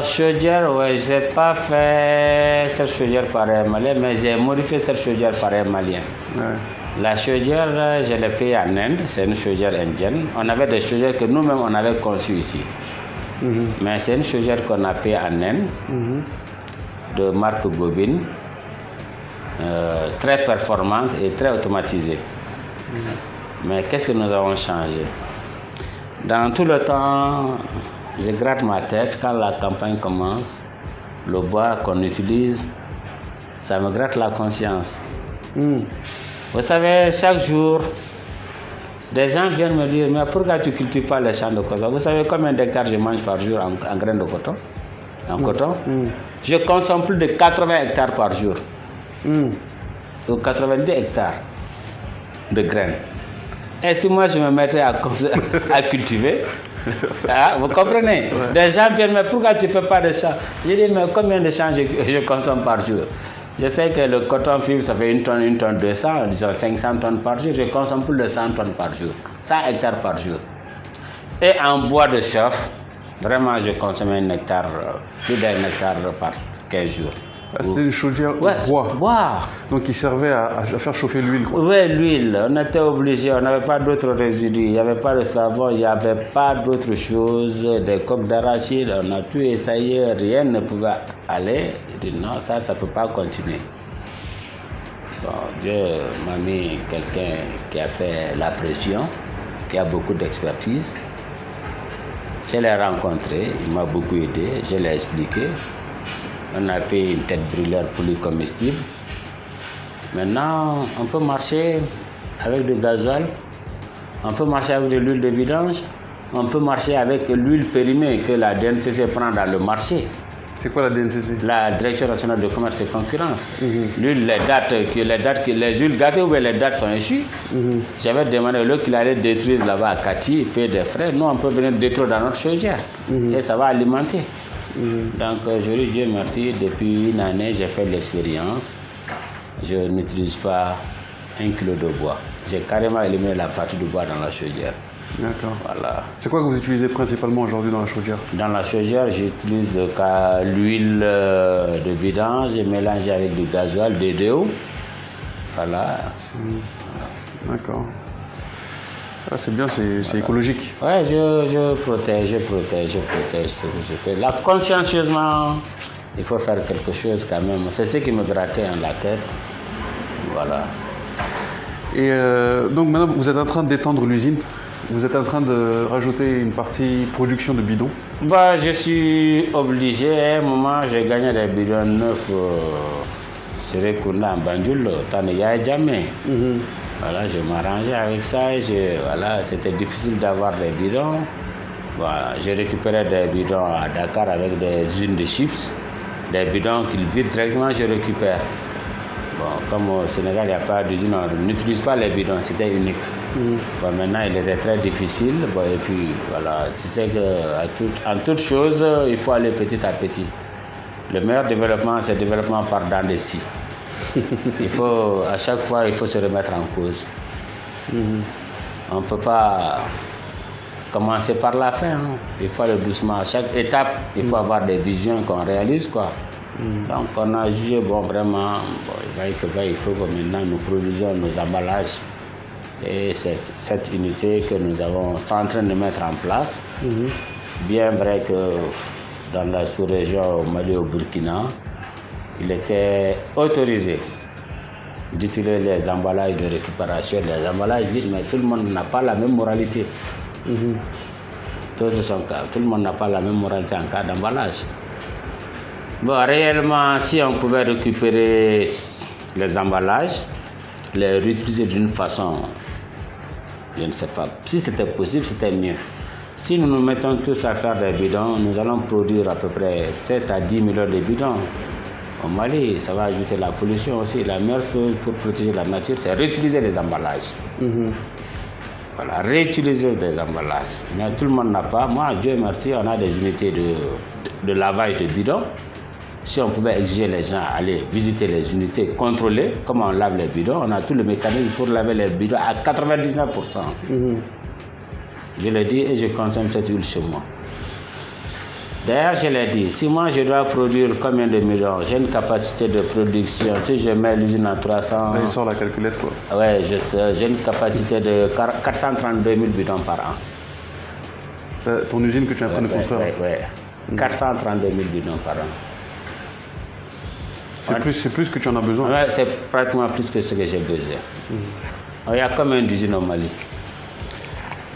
Chaudière, oui, je n'ai pas fait cette chaudière par un Malien, mais j'ai modifié cette chaudière par un Malien. Ouais. La chaudière, je l'ai payée en Inde, c'est une chaudière indienne. On avait des chaudières que nous-mêmes, on avait conçues ici. Mais c'est une chaudière qu'on a payée en Inde, de marque Bobine, très performante et très automatisée. Mais qu'est-ce que nous avons changé? Dans tout le temps, je gratte ma tête quand la campagne commence. Le bois qu'on utilise, ça me gratte la conscience. Vous savez, chaque jour, des gens viennent me dire, mais pourquoi tu ne cultives pas les champs de coton? Vous savez combien d'hectares je mange par jour en graines de coton? Coton? Je consomme plus de 80 hectares par jour. Ou 90 hectares de graines. Et si moi je me mettais à cultiver, vous comprenez? Ouais. Des gens viennent, mais pourquoi tu ne fais pas de champs? Je dis, mais combien de champs je consomme par jour? Je sais que le coton fibre, ça fait 1 tonne 200, disons 500 tonnes par jour. Je consomme plus de 100 tonnes par jour, 100 hectares par jour. Et en bois de chauffe, vraiment, je consomme plus d'un hectare par 15 jours. C'était une chaudière bois. Donc il servait à faire chauffer l'huile. Oui, l'huile. On était obligé, on n'avait pas d'autres résidus, il n'y avait pas de savon, il n'y avait pas d'autres choses, des coques d'arachide. On a tout essayé, rien ne pouvait aller. J'ai dit non, ça ne peut pas continuer. Bon, Dieu m'a mis quelqu'un qui a fait la pression, qui a beaucoup d'expertise. Je l'ai rencontré, il m'a beaucoup aidé, je l'ai expliqué. On a fait une tête brûleur polycomestible. Maintenant, on peut marcher avec du gasoil, on peut marcher avec de l'huile de vidange, on peut marcher avec l'huile périmée que la DNCC prend dans le marché. C'est quoi la DNCC? La Direction nationale de commerce et concurrence. L'huile, les huiles gâtées ou les dates sont échues. J'avais demandé l'eau qu'il allait détruire là-bas à Cathy, payer des frais. Nous, on peut venir détruire dans notre chaudière et ça va alimenter. Donc, je lui dis Dieu merci, depuis une année, j'ai fait l'expérience. Je n'utilise pas 1 kilo de bois. J'ai carrément éliminé la partie du bois dans la chaudière. D'accord. Voilà. C'est quoi que vous utilisez principalement aujourd'hui dans la chaudière? Dans la chaudière, j'utilise l'huile de vidange, je mélange avec du gasoil, de déo. Voilà. D'accord. Ah, c'est bien, c'est écologique. Ouais, je protège ce que je fais. Là, consciencieusement, il faut faire quelque chose quand même. C'est ce qui me grattait en la tête. Voilà. Et donc maintenant, vous êtes en train d'étendre l'usine. Vous êtes en train de rajouter une partie production de bidons. Bah, je suis obligé. À un moment, j'ai gagné des bidons neufs. C'est en Banjul, tant il n'y a jamais. Voilà, je m'arrangeais avec ça. Voilà, c'était difficile d'avoir des bidons. Voilà, j'ai récupéré des bidons à Dakar avec des usines de chips. Des bidons qu'ils vident directement, je récupère. Bon, comme au Sénégal, il n'y a pas d'usine, on n'utilise pas les bidons, c'était unique. Bon, maintenant, il était très difficile. Bon, et puis, voilà, tu sais qu'en toute chose, il faut aller petit à petit. Le meilleur développement, c'est le développement par dents de scie. À chaque fois, il faut se remettre en cause. On ne peut pas commencer par la fin. Hein. Il faut aller doucement. À chaque étape, il faut avoir des visions qu'on réalise, quoi. Donc, on a jugé, bon, vraiment, il faut que maintenant nous produisions nos emballages. Et cette unité que nous sommes en train de mettre en place, bien vrai que dans la sous-région au Mali, au Burkina, il était autorisé d'utiliser les emballages de récupération, les emballages dits, mais tout le monde n'a pas la même moralité. Tout le monde n'a pas la même moralité en cas d'emballage. Bon, réellement, si on pouvait récupérer les emballages, les réutiliser d'une façon, je ne sais pas, si c'était possible, c'était mieux. Si nous nous mettons tous à faire des bidons, nous allons produire à peu près 7 à 10 millions de bidons. Au Mali, ça va ajouter la pollution aussi. La meilleure chose pour protéger la nature, c'est réutiliser les emballages. Voilà, réutiliser les emballages. Mais tout le monde n'a pas. Moi, Dieu merci, on a des unités de lavage de bidons. Si on pouvait exiger les gens à aller visiter les unités, contrôler comment on lave les bidons, on a tout le mécanisme pour laver les bidons à 99%. Je le dis et je consomme cette huile chez moi. D'ailleurs, je l'ai dit, si moi je dois produire combien de millions, j'ai une capacité de production, si je mets l'usine à 300... Là, il sort la calculette, quoi. Ouais, j'ai une capacité de 432 000 bidons par an. Ton usine que tu es en train de construire? Oui. 432 000 bidons par an. C'est plus que tu en as besoin? Ouais, c'est pratiquement plus que ce que j'ai besoin. Il y a combien d'usines au Mali?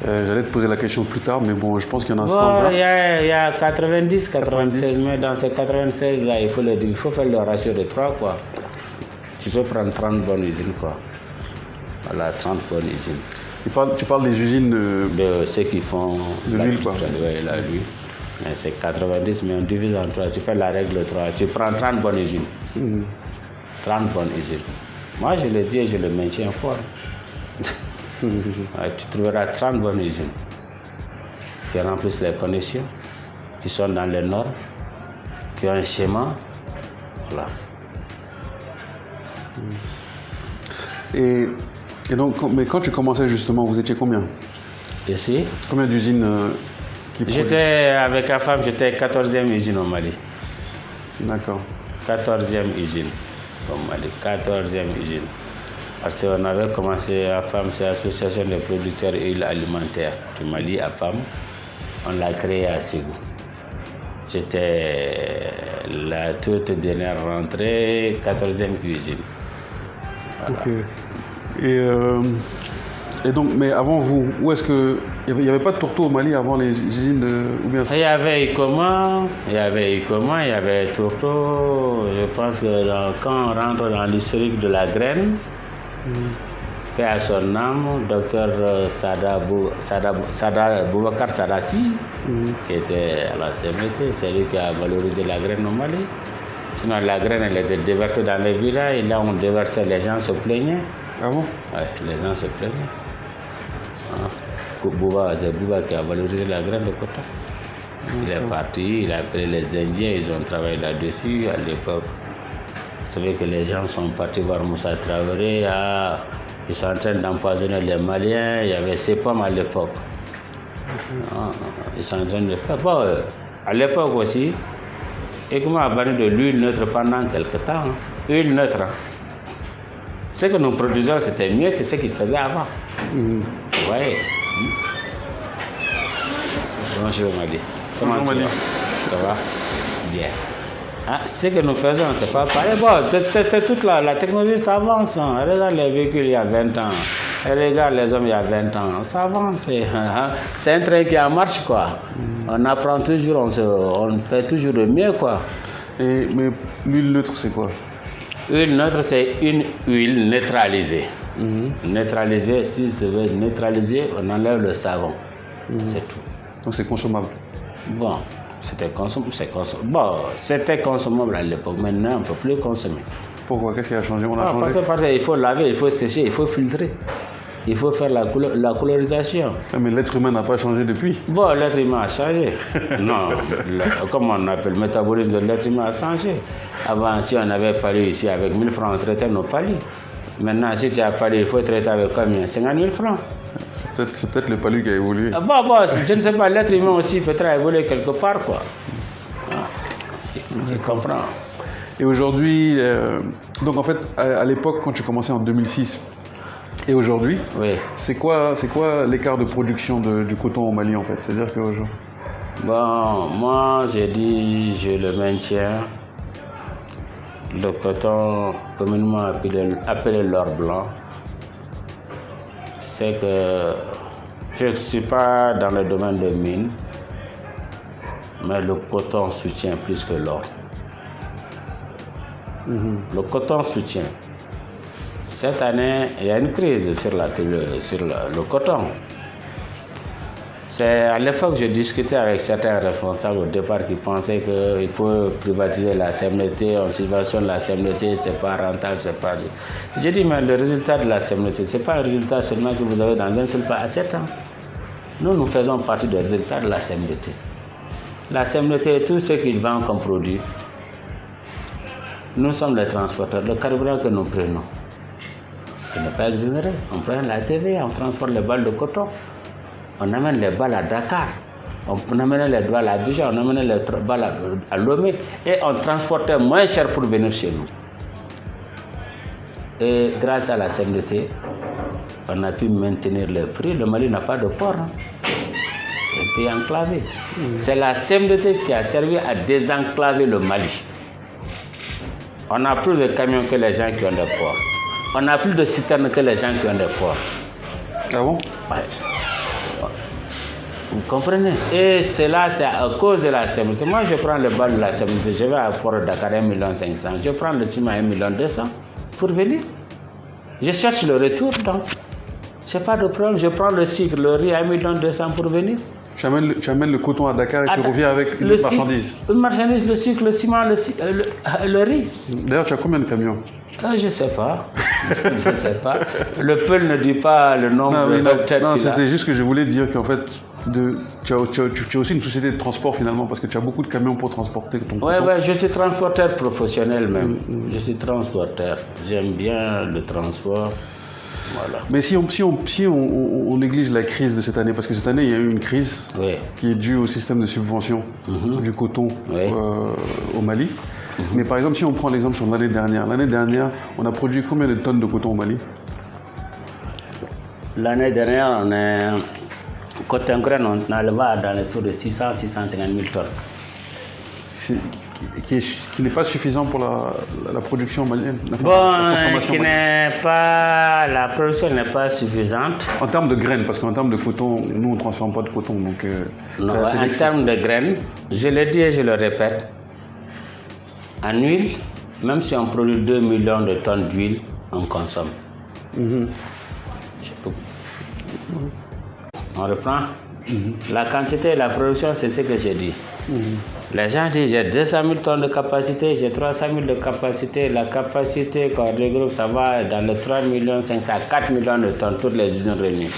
J'allais te poser la question plus tard, mais bon, je pense qu'il y en a 120. Il y a 90, 96, mais dans ces 96 là, il faut faire le ratio de 3, quoi. Tu peux prendre 30 bonnes usines, quoi. Voilà, 30 bonnes usines. Tu parles des usines de ceux qui font de l'huile, quoi. Oui, la l'huile. Mais c'est 90, mais on divise en 3. Tu fais la règle 3. Tu prends 30 bonnes usines. 30 bonnes usines. Moi, je le dis et je le maintiens fort. Ouais, tu trouveras 30 bonnes usines qui remplissent les conditions, qui sont dans les normes, qui ont un schéma. Voilà. Et donc, mais quand tu commençais justement, vous étiez combien? Ici? Combien d'usines qui produisent? J'étais avec la femme, j'étais 14e usine au Mali. D'accord. 14e usine au Mali, 14e usine. Parce qu'on avait commencé à FAM, c'est l'association des producteurs et alimentaires du Mali à FAM. On l'a créé à Ségou. J'étais la toute dernière rentrée, 14e usine. Voilà. Ok. Et Et donc, mais avant vous, où est-ce que... Il n'y avait pas de tourteau au Mali avant les usines ou bien ça? Il y avait Icoma, il y avait tourteau. Je pense que quand on rentre dans l'historique de la graine, paix à son âme, docteur Boubacar Sadassi, qui était à la CMT, c'est lui qui a valorisé la graine au Mali. Sinon, la graine, elle était déversée dans les villages, et là, on déversait, les gens se plaignaient. Ah bon? Oui, les gens se plaignaient. C'est Bouba qui a valorisé la graine de coton. Il est parti, il a appelé les Indiens, ils ont travaillé là-dessus à l'époque. Vous savez que les gens sont partis voir Moussa Traoré, ils sont en train d'empoisonner les Maliens, il y avait ces pommes à l'époque. Ils sont en train de faire. Bon, à l'époque aussi, Ecoma a banni de l'huile neutre pendant quelques temps. Huile neutre. Ce que nous produisions, c'était mieux que ce qu'ils faisaient avant. Vous voyez. Bonjour Mali. Comment tu vas? Ça va? Bien. Ce que nous faisons, c'est pas pareil. Bon, c'est toute la technologie, ça avance. Regarde les véhicules il y a 20 ans. Regarde les hommes il y a 20 ans. Ça avance. C'est un train qui est en marche, quoi. On apprend toujours, on fait toujours de mieux, quoi. Mais l'huile neutre, c'est quoi? L'huile neutre, c'est une huile neutralisée. Neutralisée, si je veux neutraliser, on enlève le savon. C'est tout. Donc c'est consommable? Bon, c'était consommable à l'époque. Maintenant, on ne peut plus consommer. Pourquoi? Qu'est-ce qui a changé? On a changé? Parce qu'il faut laver, il faut sécher, il faut filtrer. Il faut faire la colorisation. Mais l'être humain n'a pas changé depuis? Bon, l'être humain a changé. Non, comment on appelle, le métabolisme de l'être humain a changé. Avant, si on avait palu ici avec 1000 francs, on traitait nos palus. Maintenant, si tu as palu, il faut traiter avec combien? 50 000 francs. C'est peut-être le palu qui a évolué. Bon, je ne sais pas, l'être humain aussi peut-être a évolué quelque part, quoi. Tu comprends. Et aujourd'hui, donc en fait, à l'époque, quand tu commençais en 2006, et aujourd'hui, oui. C'est quoi l'écart de production du coton au Mali en fait? C'est-à-dire qu'aujourd'hui... Bon, moi j'ai dit, je le maintiens. Le coton, communément appelé l'or blanc, c'est que je ne suis pas dans le domaine de mine, mais le coton soutient plus que l'or. Le coton soutient. Cette année, il y a une crise sur le coton. À l'époque, je discutais avec certains responsables au départ qui pensaient qu'il faut privatiser la CMDT, on subventionne la CMDT, c'est pas rentable, c'est pas... J'ai dit, mais le résultat de la CMDT, c'est pas un résultat seulement que vous avez dans un seul pas à 7 ans. Nous faisons partie des résultats de la CMDT. La CMDT, tout ce qu'ils vendent comme produit, nous sommes les transporteurs. Le carburant que nous prenons, ce n'est pas exonéré. On prend la TV, on transporte les balles de coton. On amène les balles à Dakar, on amène les balles à Abidjan, on amène les balles à Lomé et on transportait moins cher pour venir chez nous. Et grâce à la CMDT, on a pu maintenir les prix. Le Mali n'a pas de port. C'est un pays enclavé. C'est la CMDT qui a servi à désenclaver le Mali. On a plus de camions que les gens qui ont des ports. On a plus de citernes que les gens qui ont des ports. Ah bon? Ouais. Vous comprenez? Et cela, c'est à cause de la CMDT. Moi, je prends le bal de la CMDT, je vais à Port Dakar 1 500 000. Je prends le ciment à 1 200 000 pour venir. Je cherche le retour, donc. Je n'ai pas de problème. Je prends le sucre, le riz à 1 200 000 pour venir. Tu amènes le coton à Dakar et tu reviens avec une marchandise. Une marchandise, le sucre, le ciment, le riz. D'ailleurs, tu as combien de camions? Je ne sais pas. Je ne sais pas. Le Peul ne dit pas le nombre de têtes. Non, c'était juste que je voulais dire qu'en fait, tu as aussi une société de transport finalement, parce que tu as beaucoup de camions pour transporter ton coton. Oui, je suis transporteur professionnel même. Je suis transporteur. J'aime bien le transport. Voilà. Mais si on néglige la crise de cette année, parce que cette année, il y a eu une crise qui est due au système de subvention du coton au Mali. Mais par exemple, si on prend l'exemple sur l'année dernière, on a produit combien de tonnes de coton au Mali? L'année dernière, on a coton grain, on a levé dans les tours de 600-650 000 tonnes. qui n'est pas suffisant pour la production malienne. La production n'est pas suffisante. En termes de graines, parce qu'en termes de coton, nous on ne transforme pas de coton. Donc, non, en termes de graines, je le dis et je le répète, en huile, même si on produit 2 millions de tonnes d'huile, on consomme. On reprend. La quantité et la production, c'est ce que j'ai dit. Les gens disent j'ai 200 000 tonnes de capacité, j'ai 300 000 de capacité. La capacité qu'on regroupe, ça va dans les 3 500 à 4 millions de tonnes, toutes les usines réunies.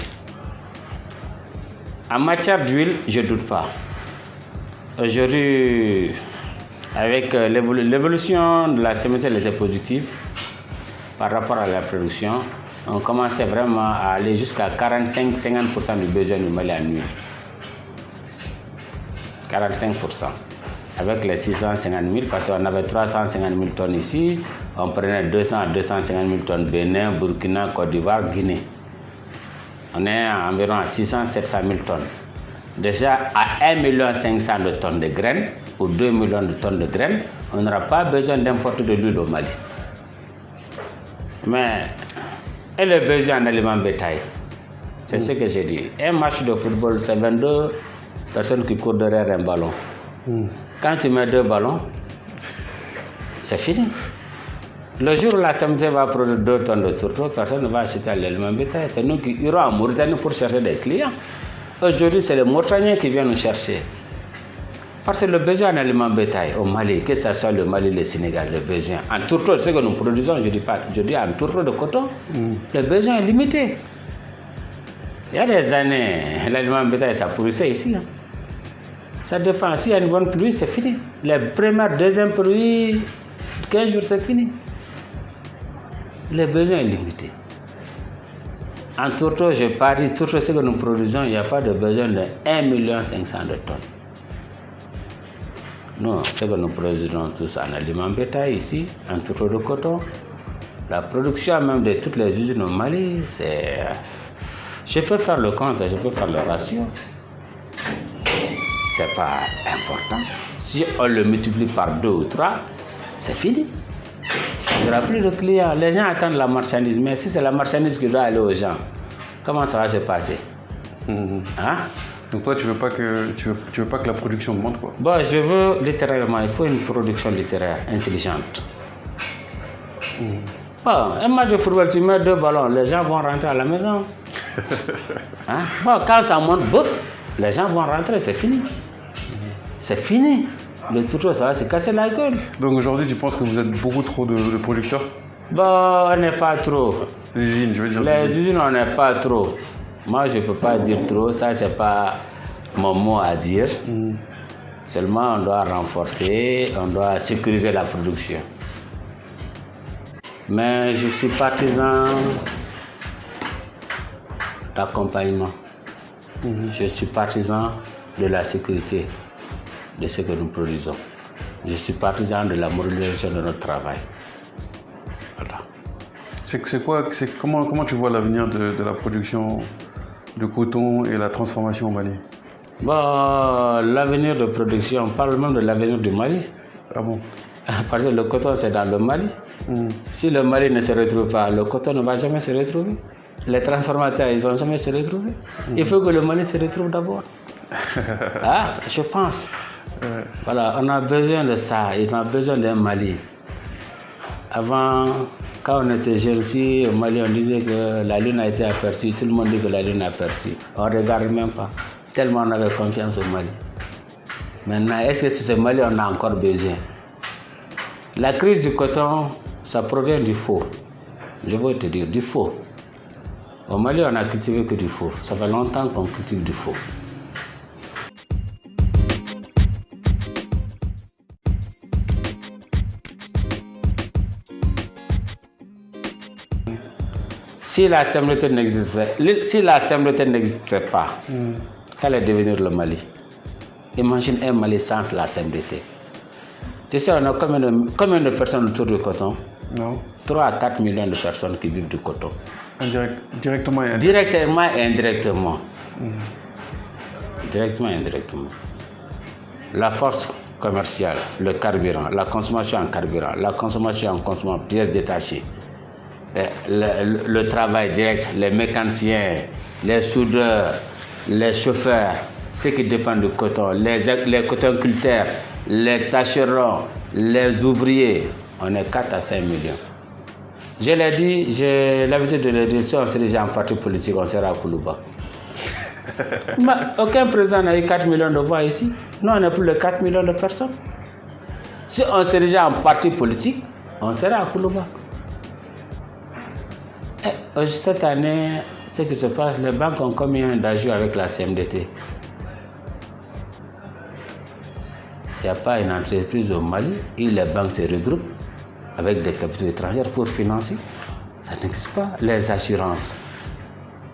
En matière d'huile, je ne doute pas. Aujourd'hui, avec l'évolution de la sementique, elle était positive par rapport à la production. On commençait vraiment à aller jusqu'à 45-50% du besoin du Mali en huile. 45%. Avec les 650 000, parce qu'on avait 350 000 tonnes ici, on prenait 200 à 250 000 tonnes Bénin, Burkina, Côte d'Ivoire, Guinée. On est environ à 600-700 000 tonnes. Déjà, à 1 500 000 de tonnes de graines, ou 2 millions de tonnes de graines, on n'aura pas besoin d'importer de l'huile au Mali. Mais, et le besoin en aliments bétail, c'est ce que j'ai dit. Un match de football, c'est 22 personnes qui courent derrière un ballon. Quand tu mets 2 ballons, c'est fini. Le jour où la SMT va produire 2 tonnes de tourteaux, personne ne va acheter l'aliment bétail. C'est nous qui irons en Mauritanie pour chercher des clients. Aujourd'hui, c'est les Mauritaniens qui viennent nous chercher. Parce que le besoin en aliments bétail au Mali, que ce soit le Mali, le Sénégal, le besoin en tourteau, ce que nous produisons, je dis en tourteau de coton, le besoin est limité. Il y a des années, l'aliment bétail, ça pourrissait ici. Ça dépend. S'il y a une bonne pluie, c'est fini. Les premières, deuxième pluie, 15 jours, c'est fini. Le besoin est limité. En tourteau, je parie, tout ce que nous produisons, il n'y a pas de besoin de 1 500 000 de tonnes. Non, ce que nous produisons tous en aliments bétail ici, en tourteau de coton, la production même de toutes les usines au Mali, c'est... Je peux faire le compte, je peux faire le ratio. C'est pas important. Si on le multiplie par 2 ou 3, c'est fini. Il n'y aura plus de clients. Les gens attendent la marchandise, mais si c'est la marchandise qui doit aller aux gens, comment ça va se passer? Hein? Donc toi, tu veux pas que la production augmente, quoi? Bon, je veux littéralement, il faut une production littéraire intelligente. Bon, un match de football, tu mets 2 ballons, les gens vont rentrer à la maison. Hein? Bon, quand ça monte, bouf, les gens vont rentrer, c'est fini. C'est fini. Le tourteau, ça va se casser la gueule. Donc aujourd'hui, tu penses que vous êtes beaucoup trop de producteurs? Bon, on n'est pas trop. Les usines, je veux dire. Les usines, on n'est pas trop. Moi, je ne peux pas dire trop, ça, c'est pas mon mot à dire. Seulement, on doit renforcer, on doit sécuriser la production. Mais je suis partisan d'accompagnement. Je suis partisan de la sécurité de ce que nous produisons. Je suis partisan de la modernisation de notre travail. Voilà. Comment tu vois l'avenir de la production de coton et la transformation au Mali? Bon, l'avenir de production, on parle même de l'avenir du Mali. Ah bon? Parce que le coton, c'est dans le Mali. Si le Mali ne se retrouve pas, le coton ne va jamais se retrouver. Les transformateurs, ils ne vont jamais se retrouver. Il faut que le Mali se retrouve d'abord. Ah, je pense. Voilà, on a besoin de ça. On a besoin d'un Mali. Avant, quand on était jeune ici, au Mali, on disait que la lune a été aperçue. Tout le monde dit que la lune est aperçue. On ne regarde même pas. Tellement on avait confiance au Mali. Maintenant, est-ce que c'est ce Mali on a encore besoin? La crise du coton, ça provient du faux. Je veux te dire, du faux. Au Mali, on a cultivé que du faux. Ça fait longtemps qu'on cultive du faux. Si la SMT n'existait pas, qu'allait devenir le Mali? Imagine un Mali sans la SMT. Tu sais, on a combien de personnes autour du coton? Non. 3 à 4 millions de personnes qui vivent du coton. Directement et indirectement. Directement et indirectement. Directement et indirectement. La force commercial, le carburant, la consommation en carburant, la consommation en consommant pièces détachées, le travail direct, les mécaniciens, les soudeurs, les chauffeurs, ceux qui dépendent du coton, les cotonculteurs, les tâcherons, les ouvriers, on est 4 à 5 millions. Je l'ai dit, j'ai l'habitude de le dire, si on se dirige en parti politique, on sera à Koulouba. Aucun président n'a eu 4 millions de voix ici. Nous, on est plus de 4 millions de personnes. Si on se dirige en parti politique, on sera à Koulouba. Cette année, ce qui se passe, les banques ont combien d'ajouts avec la CMDT? Il n'y a pas une entreprise au Mali où les banques se regroupent avec des capitaux étrangers pour financer. Ça n'existe pas. Les assurances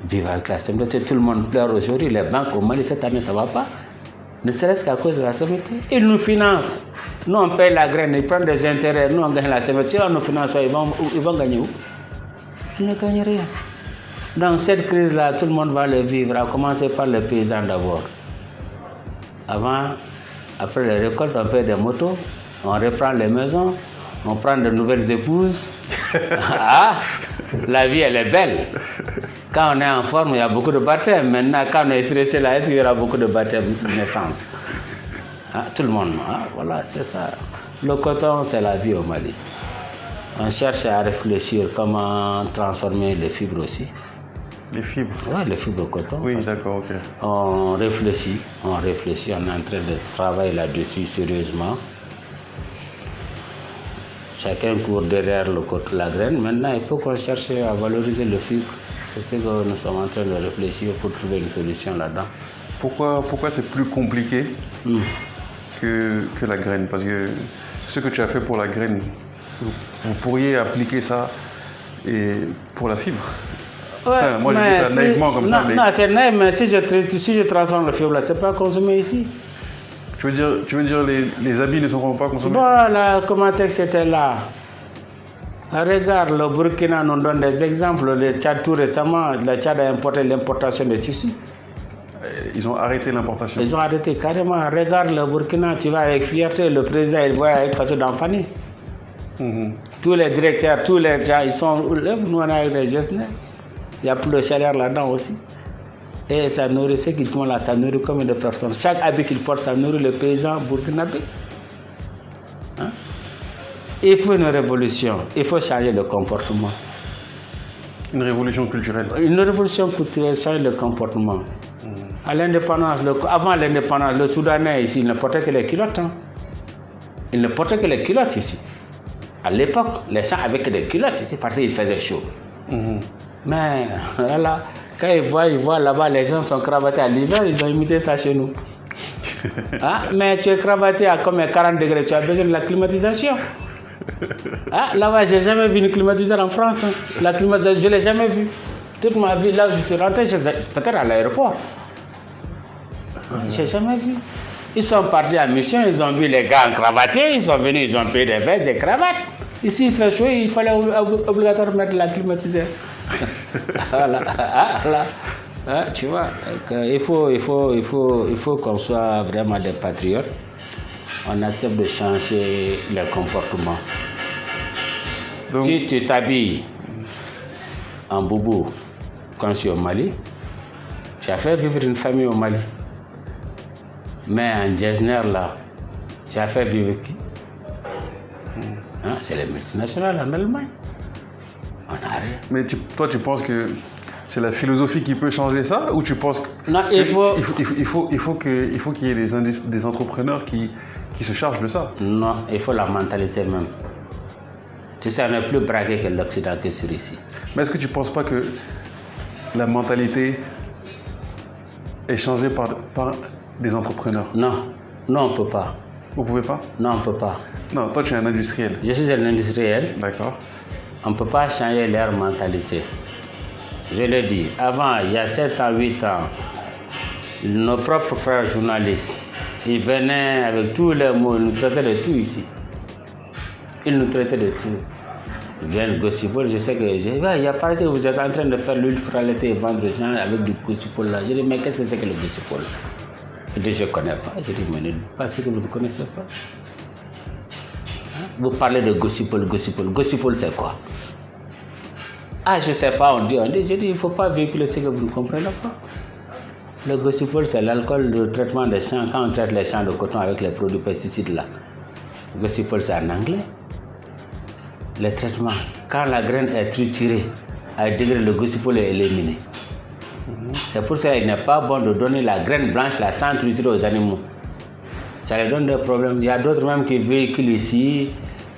vivent avec la CMDT. Tout le monde pleure aujourd'hui. Les banques au Mali, cette année, ça ne va pas. Ne serait-ce qu'à cause de la CMDT. Ils nous financent. Nous, on paye la graine, ils prennent des intérêts. Nous, on gagne la CMDT. On nous finance, ils vont gagner où? Ils ne gagnent rien. Dans cette crise-là, tout le monde va le vivre, à commencer par les paysans d'abord. Après les récoltes, on paye des motos, on reprend les maisons, on prend de nouvelles épouses. La vie, elle est belle. Quand on est en forme, il y a beaucoup de baptêmes. Maintenant, quand on est stressé là, est-ce qu'il y aura beaucoup de baptêmes de naissance? Tout le monde. Voilà, c'est ça. Le coton, c'est la vie au Mali. On cherche à réfléchir comment transformer les fibres aussi. Les fibres? Oui, les fibres de coton. Oui, d'accord, ok. On réfléchit, on est en train de travailler là-dessus sérieusement. Chacun court derrière la graine. Maintenant, il faut qu'on cherche à valoriser le fibre. C'est ce que nous sommes en train de réfléchir pour trouver une solution là-dedans. Pourquoi c'est plus compliqué que la graine? Parce que ce que tu as fait pour la graine, vous pourriez appliquer ça pour la fibre. Ouais, moi, je dis ça naïvement comme ça. Non, c'est naïf, mais si je transforme le fibre là, c'est pas consommé ici. Tu veux dire les habits ne seront pas consommés? Voilà, comment c'était là. Regarde, le Burkina nous donne des exemples. Le Tchad, tout récemment, le Tchad a importé l'importation de tissus. Ils ont arrêté l'importation. Ils ont arrêté carrément. Regarde le Burkina, tu vas avec fierté, le président, il voit avec façon d'enfanner. Tous les directeurs, tous les gens, ils sont. Nous, on a avec les jeunes. Il y a plus de chaleur là-dedans aussi. Et ça nourrit ce qu'ils font là, ça nourrit combien de personnes? Chaque habit qu'ils portent, ça nourrit le paysan burkinabé. Il faut une révolution, il faut changer le comportement. Une révolution culturelle? Une révolution culturelle, changer le comportement. À l'indépendance, avant l'indépendance, le Soudanais ici, il ne portait que les culottes. Il ne portait que les culottes ici. À l'époque, les gens avaient que des culottes ici parce qu'il faisait chaud. Mais voilà, quand ils voient là-bas, les gens sont cravatés à l'hiver, ils ont imité ça chez nous. Mais tu es cravaté à comme 40 degrés, tu as besoin de la climatisation. Là-bas, j'ai jamais vu une climatisation en France. La climatisation, je ne l'ai jamais vue. Toute ma vie, là où je suis rentré, peut-être à l'aéroport. Je n'ai jamais vu. Ils sont partis en mission, ils ont vu les gars en cravatés, ils sont venus, ils ont payé des vestes, des cravates. Ici, il fait chaud, il fallait obligatoirement mettre la climatisation. Voilà. Tu vois, il faut qu'on soit vraiment des patriotes. On accepte de changer les comportements. Donc, si tu t'habilles en boubou quand tu es au Mali, tu as fait vivre une famille au Mali. Mais en Jesner, là, tu as fait vivre qui? C'est les multinationales en Allemagne. On a rien. Mais toi, tu penses que c'est la philosophie qui peut changer ça, ou tu penses que non, il faut qu'il y ait des entrepreneurs qui se chargent de ça? Non, il faut la mentalité même. Tu sais, on n'est plus braqué que l'Occident que sur ici. Mais est-ce que tu ne penses pas que la mentalité est changée par des entrepreneurs? Non, on ne peut pas. Vous ne pouvez pas? Non, on ne peut pas. Non, toi tu es un industriel. Je suis un industriel. D'accord. On ne peut pas changer leur mentalité. Je l'ai dit, avant, il y a 7 ans, 8 ans, nos propres frères journalistes, ils venaient avec tous les mots, ils nous traitaient de tout ici. Ils nous traitaient de tout. Ils viennent gossipol, je sais que il y a pas que vous êtes en train de faire l'ultra-lité et vendre des gens avec du gossipol là. Je dis, mais qu'est-ce que c'est que le gossipol? Il dit, je ne connais pas. Je dis, mais ne dites pas ce que vous ne connaissez pas. Hein? Vous parlez de gossipol. Gossipol, c'est quoi? Ah, je ne sais pas, on dit. Je dis, il ne faut pas véhiculer ce que vous ne comprenez pas. Le gossipol, c'est l'alcool, le traitement des champs. Quand on traite les champs de coton avec les produits pesticides là. Gossipol, c'est en anglais. Le traitement, quand la graine est triturée, à un degré, le gossipol est éliminé. C'est pour ça qu'il n'est pas bon de donner la graine blanche là, sans triturer aux animaux. Ça leur donne des problèmes. Il y a d'autres même qui véhiculent ici.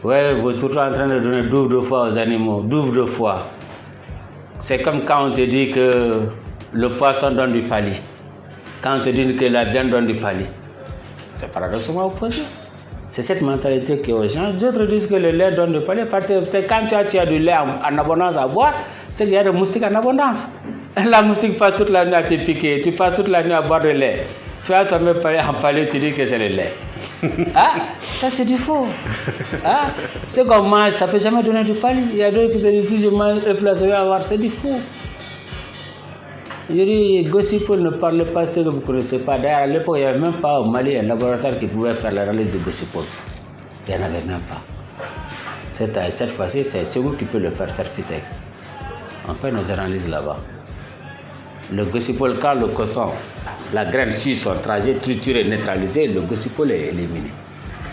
Ouais, vous êtes toujours en train de donner double de foie aux animaux. Double de foie. C'est comme quand on te dit que le poisson donne du pali. Quand on te dit que la viande donne du pali. C'est paradoxalement opposé. C'est cette mentalité qui est aux gens. D'autres disent que le lait donne du pali parce que c'est quand tu as du lait en abondance à boire, c'est qu'il y a des moustiques en abondance. La moustique passe toute la nuit à te piquer. Tu passes toute la nuit à boire du lait. Tu vas tomber en palier, tu dis que c'est le lait. Ah, ça c'est du faux. Ah, ce qu'on mange, ça ne peut jamais donner du pali. Il y a d'autres qui te disent si je mange un plat, ça va avoir. C'est du faux. Je dis, gossipol, ne parlez pas de ce que vous ne connaissez pas. D'ailleurs, à l'époque, il n'y avait même pas au Mali un laboratoire qui pouvait faire l'analyse de gossipol. Il n'y en avait même pas. Cette fois-ci, c'est vous qui peut le faire, Cerfitex. On fait nos analyses là-bas. Le gossipol, quand le coton, la graine suit son trajet trituré, neutralisé, le gossipol est éliminé.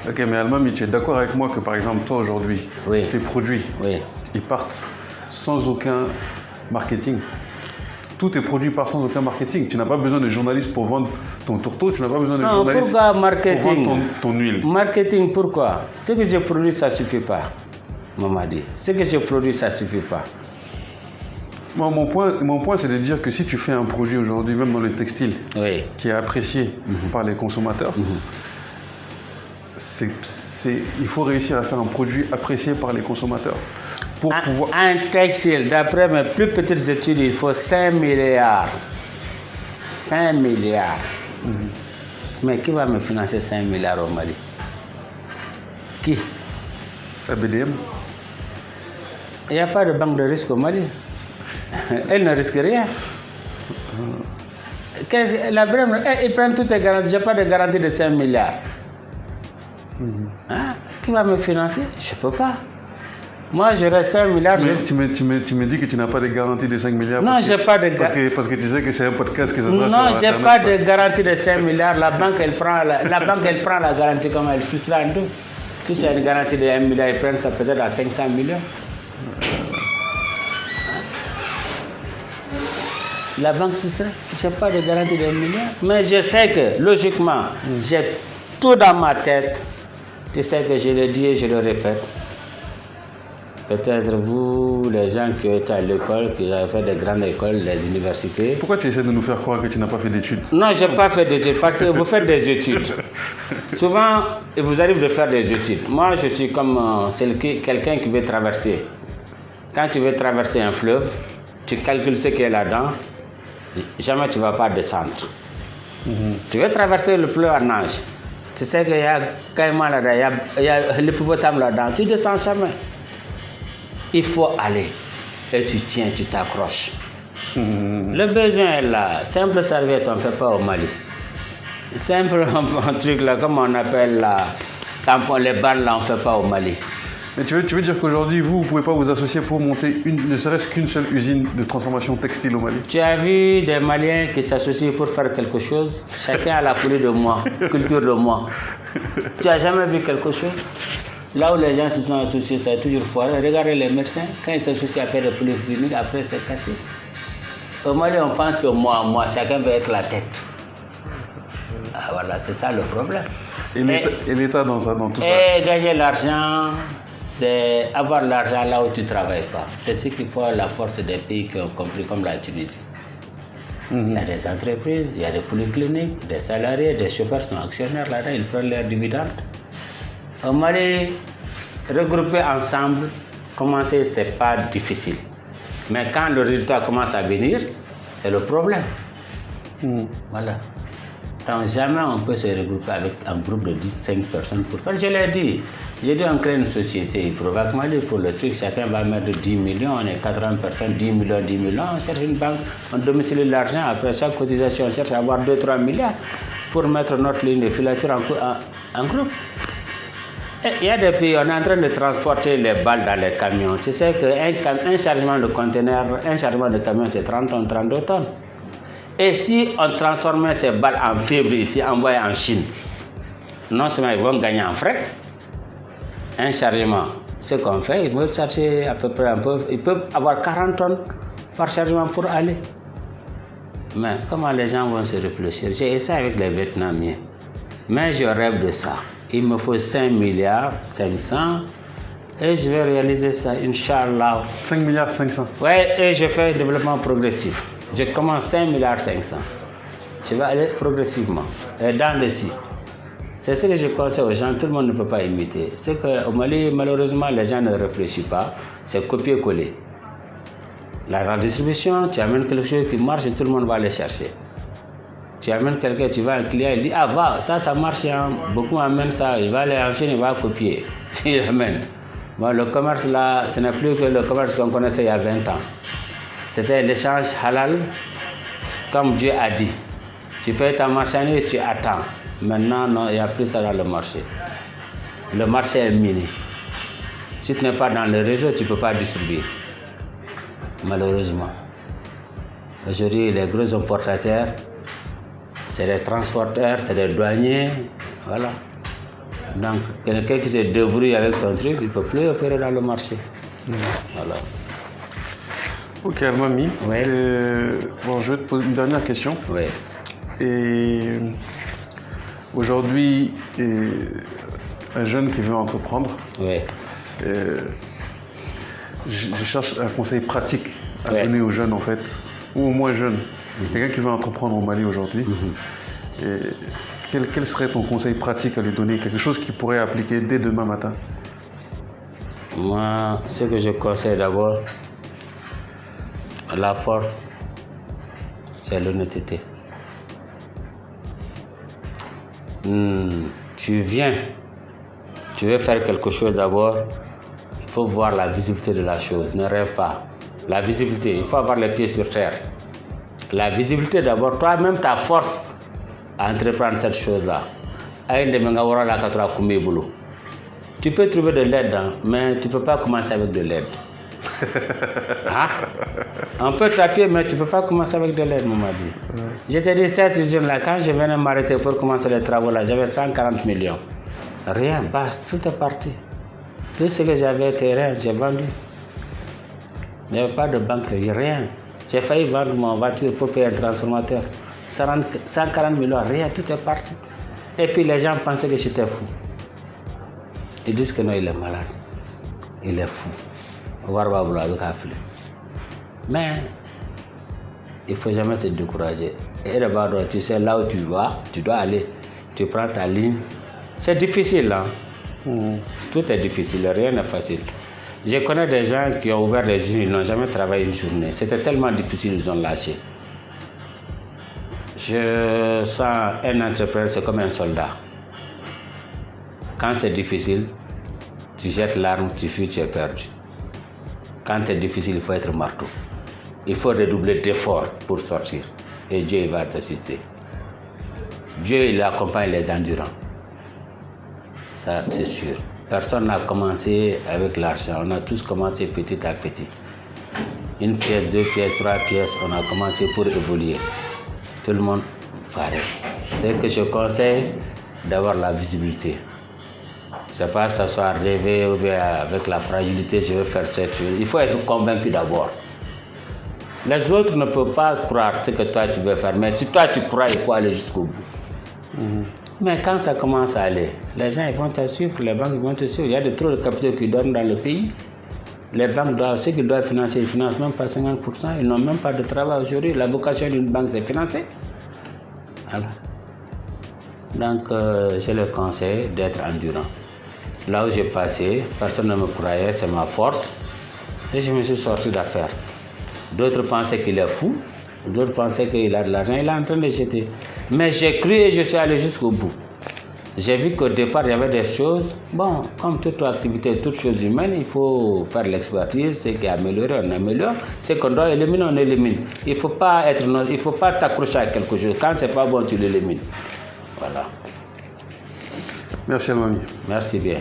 Ok, mais Almami, tu es d'accord avec moi que par exemple, toi aujourd'hui, oui. Tes produits, oui. Ils partent sans aucun marketing. Tous tes produits partent sans aucun marketing. Tu n'as pas besoin de journalistes pour vendre ton tourteau, tu n'as pas besoin de journalistes pour vendre ton huile. Marketing, pourquoi? Ce que j'ai produit, ça ne suffit pas, Mamadi. Ce que j'ai produit, ça ne suffit pas. Mon point, c'est de dire que si tu fais un produit aujourd'hui, même dans le textile, oui. qui est apprécié par les consommateurs, il faut réussir à faire un produit apprécié par les consommateurs. Pour pouvoir... Un textile, d'après mes plus petites études, il faut 5 milliards. 5 milliards. Mais qui va me financer 5 milliards au Mali? Qui? La BDM. Il n'y a pas de banque de risque au Mali. Elle ne risque rien. La BDM, ils prennent toutes les garanties. Je n'ai pas de garantie de 5 milliards. Hein? Qui va me financer? Je ne peux pas. Moi, j'aurais 5 milliards. Mais tu me dis que tu n'as pas de garantie de 5 milliards. Non, je n'ai pas de garantie. Parce que tu sais que c'est un podcast que ça sera non, sur Internet. Non, je n'ai pas de garantie de 5 milliards. La banque, elle prend la garantie comme elle soustrait en deux. Si tu as une garantie de 1 milliard, ils prennent ça peut-être à 500 millions. La banque soustrait. Je n'ai pas de garantie de 1 milliard. Mais je sais que, logiquement, j'ai tout dans ma tête. Tu sais que je le dis et je le répète. Peut-être vous, les gens qui ont été à l'école, qui ont fait des grandes écoles, des universités. Pourquoi tu essaies de nous faire croire que tu n'as pas fait d'études? Non, je n'ai pas fait d'études parce que vous faites des études. Souvent, il vous arrive de faire des études. Moi, je suis comme quelqu'un qui veut traverser. Quand tu veux traverser un fleuve, tu calcules ce qu'il y a là-dedans. Jamais tu ne vas pas descendre. Tu veux traverser le fleuve en nage. Tu sais qu'il y a caïman là-dedans, il y a l'hippopotame là-dedans. Tu ne descends jamais. Il faut aller. Et tu tiens, tu t'accroches. Le besoin est là. Simple serviette, on ne fait pas au Mali. Simple un truc là, comme on appelle là, tampon, les balles là, on ne fait pas au Mali. Mais tu veux dire qu'aujourd'hui, vous ne pouvez pas vous associer pour monter ne serait-ce qu'une seule usine de transformation textile au Mali? Tu as vu des Maliens qui s'associent pour faire quelque chose? Chacun a la folie de moi, culture de moi. Tu n'as jamais vu quelque chose? Là où les gens se sont associés, ça a toujours foiré. Regardez les médecins, quand ils s'associent à faire des polycliniques, après c'est cassé. Au Mali, on pense que moi, chacun veut être la tête. Ah, voilà, c'est ça le problème. Et l'État dans tout ça? Et gagner l'argent, c'est avoir l'argent là où tu ne travailles pas. C'est ce qu'il faut la force des pays qui ont compris, comme la Tunisie. Il y a des entreprises, il y a des polycliniques, des salariés, des chauffeurs sont actionnaires là-dedans, ils prennent leurs dividendes. Au Mali, regrouper ensemble, commencer, ce n'est pas difficile. Mais quand le résultat commence à venir, c'est le problème. Voilà. Jamais on peut se regrouper avec un groupe de 15 personnes pour faire. Je l'ai dit. J'ai dit on crée une société. Il provoque mal pour le truc. Chacun va mettre 10 millions. On est 80 personnes, 10 millions, 10 millions. On cherche une banque, on domicile l'argent. Après chaque cotisation, on cherche à avoir 2-3 milliards pour mettre notre ligne de filature en groupe. Et il y a des pays, on est en train de transporter les balles dans les camions. Tu sais qu'un chargement de conteneur, un chargement de camion, c'est 30 tonnes, 32 tonnes. Et si on transformait ces balles en fibres ici, envoyées en Chine, non seulement ils vont gagner en frais, un chargement, ce qu'on fait, ils vont chercher à peu près ils peuvent avoir 40 tonnes par chargement pour aller. Mais comment les gens vont se réfléchir? J'ai essayé avec les Vietnamiens, mais je rêve de ça. Il me faut 5 milliards 500 et je vais réaliser ça, Inch'Allah. 5 milliards 500. Oui, et je fais développement progressif. Je commence 5 milliards 500. Je vais aller progressivement. Et dans le site. C'est ce que je conseille aux gens, tout le monde ne peut pas imiter. C'est qu'au Mali, malheureusement, les gens ne réfléchissent pas. C'est copier-coller. La redistribution, tu amènes quelque chose qui marche et tout le monde va aller chercher. Tu amènes quelqu'un, tu vas un client, il dit ah va, ça marche, hein. Beaucoup amènent ça, il va aller en Chine, il va copier. Tu l'amènes. Bon, le commerce là, ce n'est plus que le commerce qu'on connaissait il y a 20 ans. C'était l'échange halal, comme Dieu a dit. Tu fais ta marchandise, tu attends. Maintenant, non, il n'y a plus ça dans le marché. Le marché est miné. Si tu n'es pas dans le réseau, tu ne peux pas distribuer. Malheureusement. Aujourd'hui, les gros importateurs, c'est des transporteurs, c'est des douaniers, voilà. Donc, quelqu'un qui se débrouille avec son truc, il ne peut plus opérer dans le marché. Voilà. Ok, Almami. Oui. Bon, je vais te poser une dernière question. Oui. Et aujourd'hui, un jeune qui veut entreprendre, Oui. Je cherche un conseil pratique à Oui. donner aux jeunes, en fait, ou au moins jeunes. Quelqu'un qui veut entreprendre au Mali aujourd'hui. Quel serait ton conseil pratique à lui donner? Quelque chose qu'il pourrait appliquer dès demain matin? Moi, ce que je conseille d'abord, la force, c'est l'honnêteté. Tu viens, tu veux faire quelque chose d'abord, il faut voir la visibilité de la chose, ne rêve pas. La visibilité, il faut avoir les pieds sur terre. La visibilité d'abord, toi-même ta force à entreprendre cette chose-là. Tu peux trouver de l'aide, hein, mais tu ne peux pas commencer avec de l'aide. Hein? On peut t'appuyer, mais tu ne peux pas commencer avec de l'aide, Mamadi. Je t'ai dit, cette usine-là, quand je venais m'arrêter pour commencer les travaux, là, j'avais 140 millions. Rien, basta, tout est parti. Tout ce que j'avais, terrain, j'ai vendu. Il n'y avait pas de banque, rien. J'ai failli vendre mon voiture pour payer un transformateur. 140 millions, rien, tout est parti. Et puis les gens pensaient que j'étais fou. Ils disent que non, il est malade. Il est fou. Mais il ne faut jamais se décourager. Et d'abord, tu sais là où tu vas, tu dois aller. Tu prends ta ligne. C'est difficile, hein? Tout est difficile, rien n'est facile. Je connais des gens qui ont ouvert des usines, ils n'ont jamais travaillé une journée. C'était tellement difficile, ils ont lâché. Je sens un entrepreneur, c'est comme un soldat. Quand c'est difficile, tu jettes l'arme, tu fuis, tu es perdu. Quand c'est difficile, il faut être marteau. Il faut redoubler d'efforts pour sortir. Et Dieu il va t'assister. Dieu il accompagne les endurants. Ça, c'est sûr. Personne n'a commencé avec l'argent. On a tous commencé petit à petit. Une pièce, 2 pièces, 3 pièces, on a commencé pour évoluer. Tout le monde pareil. C'est que je conseille d'avoir la visibilité. C'est pas s'asseoir, rêver ou bien avec la fragilité, je vais faire cette chose. Il faut être convaincu d'abord. Les autres ne peuvent pas croire ce que toi tu veux faire, mais si toi tu crois, il faut aller jusqu'au bout. Mais quand ça commence à aller, les gens ils vont te suivre, les banques vont te suivre. Il y a trop de capitaux qui donnent dans le pays. Les banques doivent, ceux qui doivent financer, ils ne financent même pas 50%. Ils n'ont même pas de travail aujourd'hui. La vocation d'une banque, c'est financer. Voilà. Donc, je le conseille d'être endurant. Là où j'ai passé, personne ne me croyait, c'est ma force. Et je me suis sorti d'affaire. D'autres pensaient qu'il est fou. D'autres pensaient qu'il a de l'argent, il est en train de jeter. Mais j'ai cru et je suis allé jusqu'au bout. J'ai vu qu'au départ, il y avait des choses, bon, comme toute activité, toute chose humaine, il faut faire l'expertise, ce qui est amélioré, on améliore, ce qu'on doit éliminer, on élimine. Il ne faut pas t'accrocher à quelque chose. Quand ce n'est pas bon, tu l'élimines. Voilà. Merci Almami. Merci bien.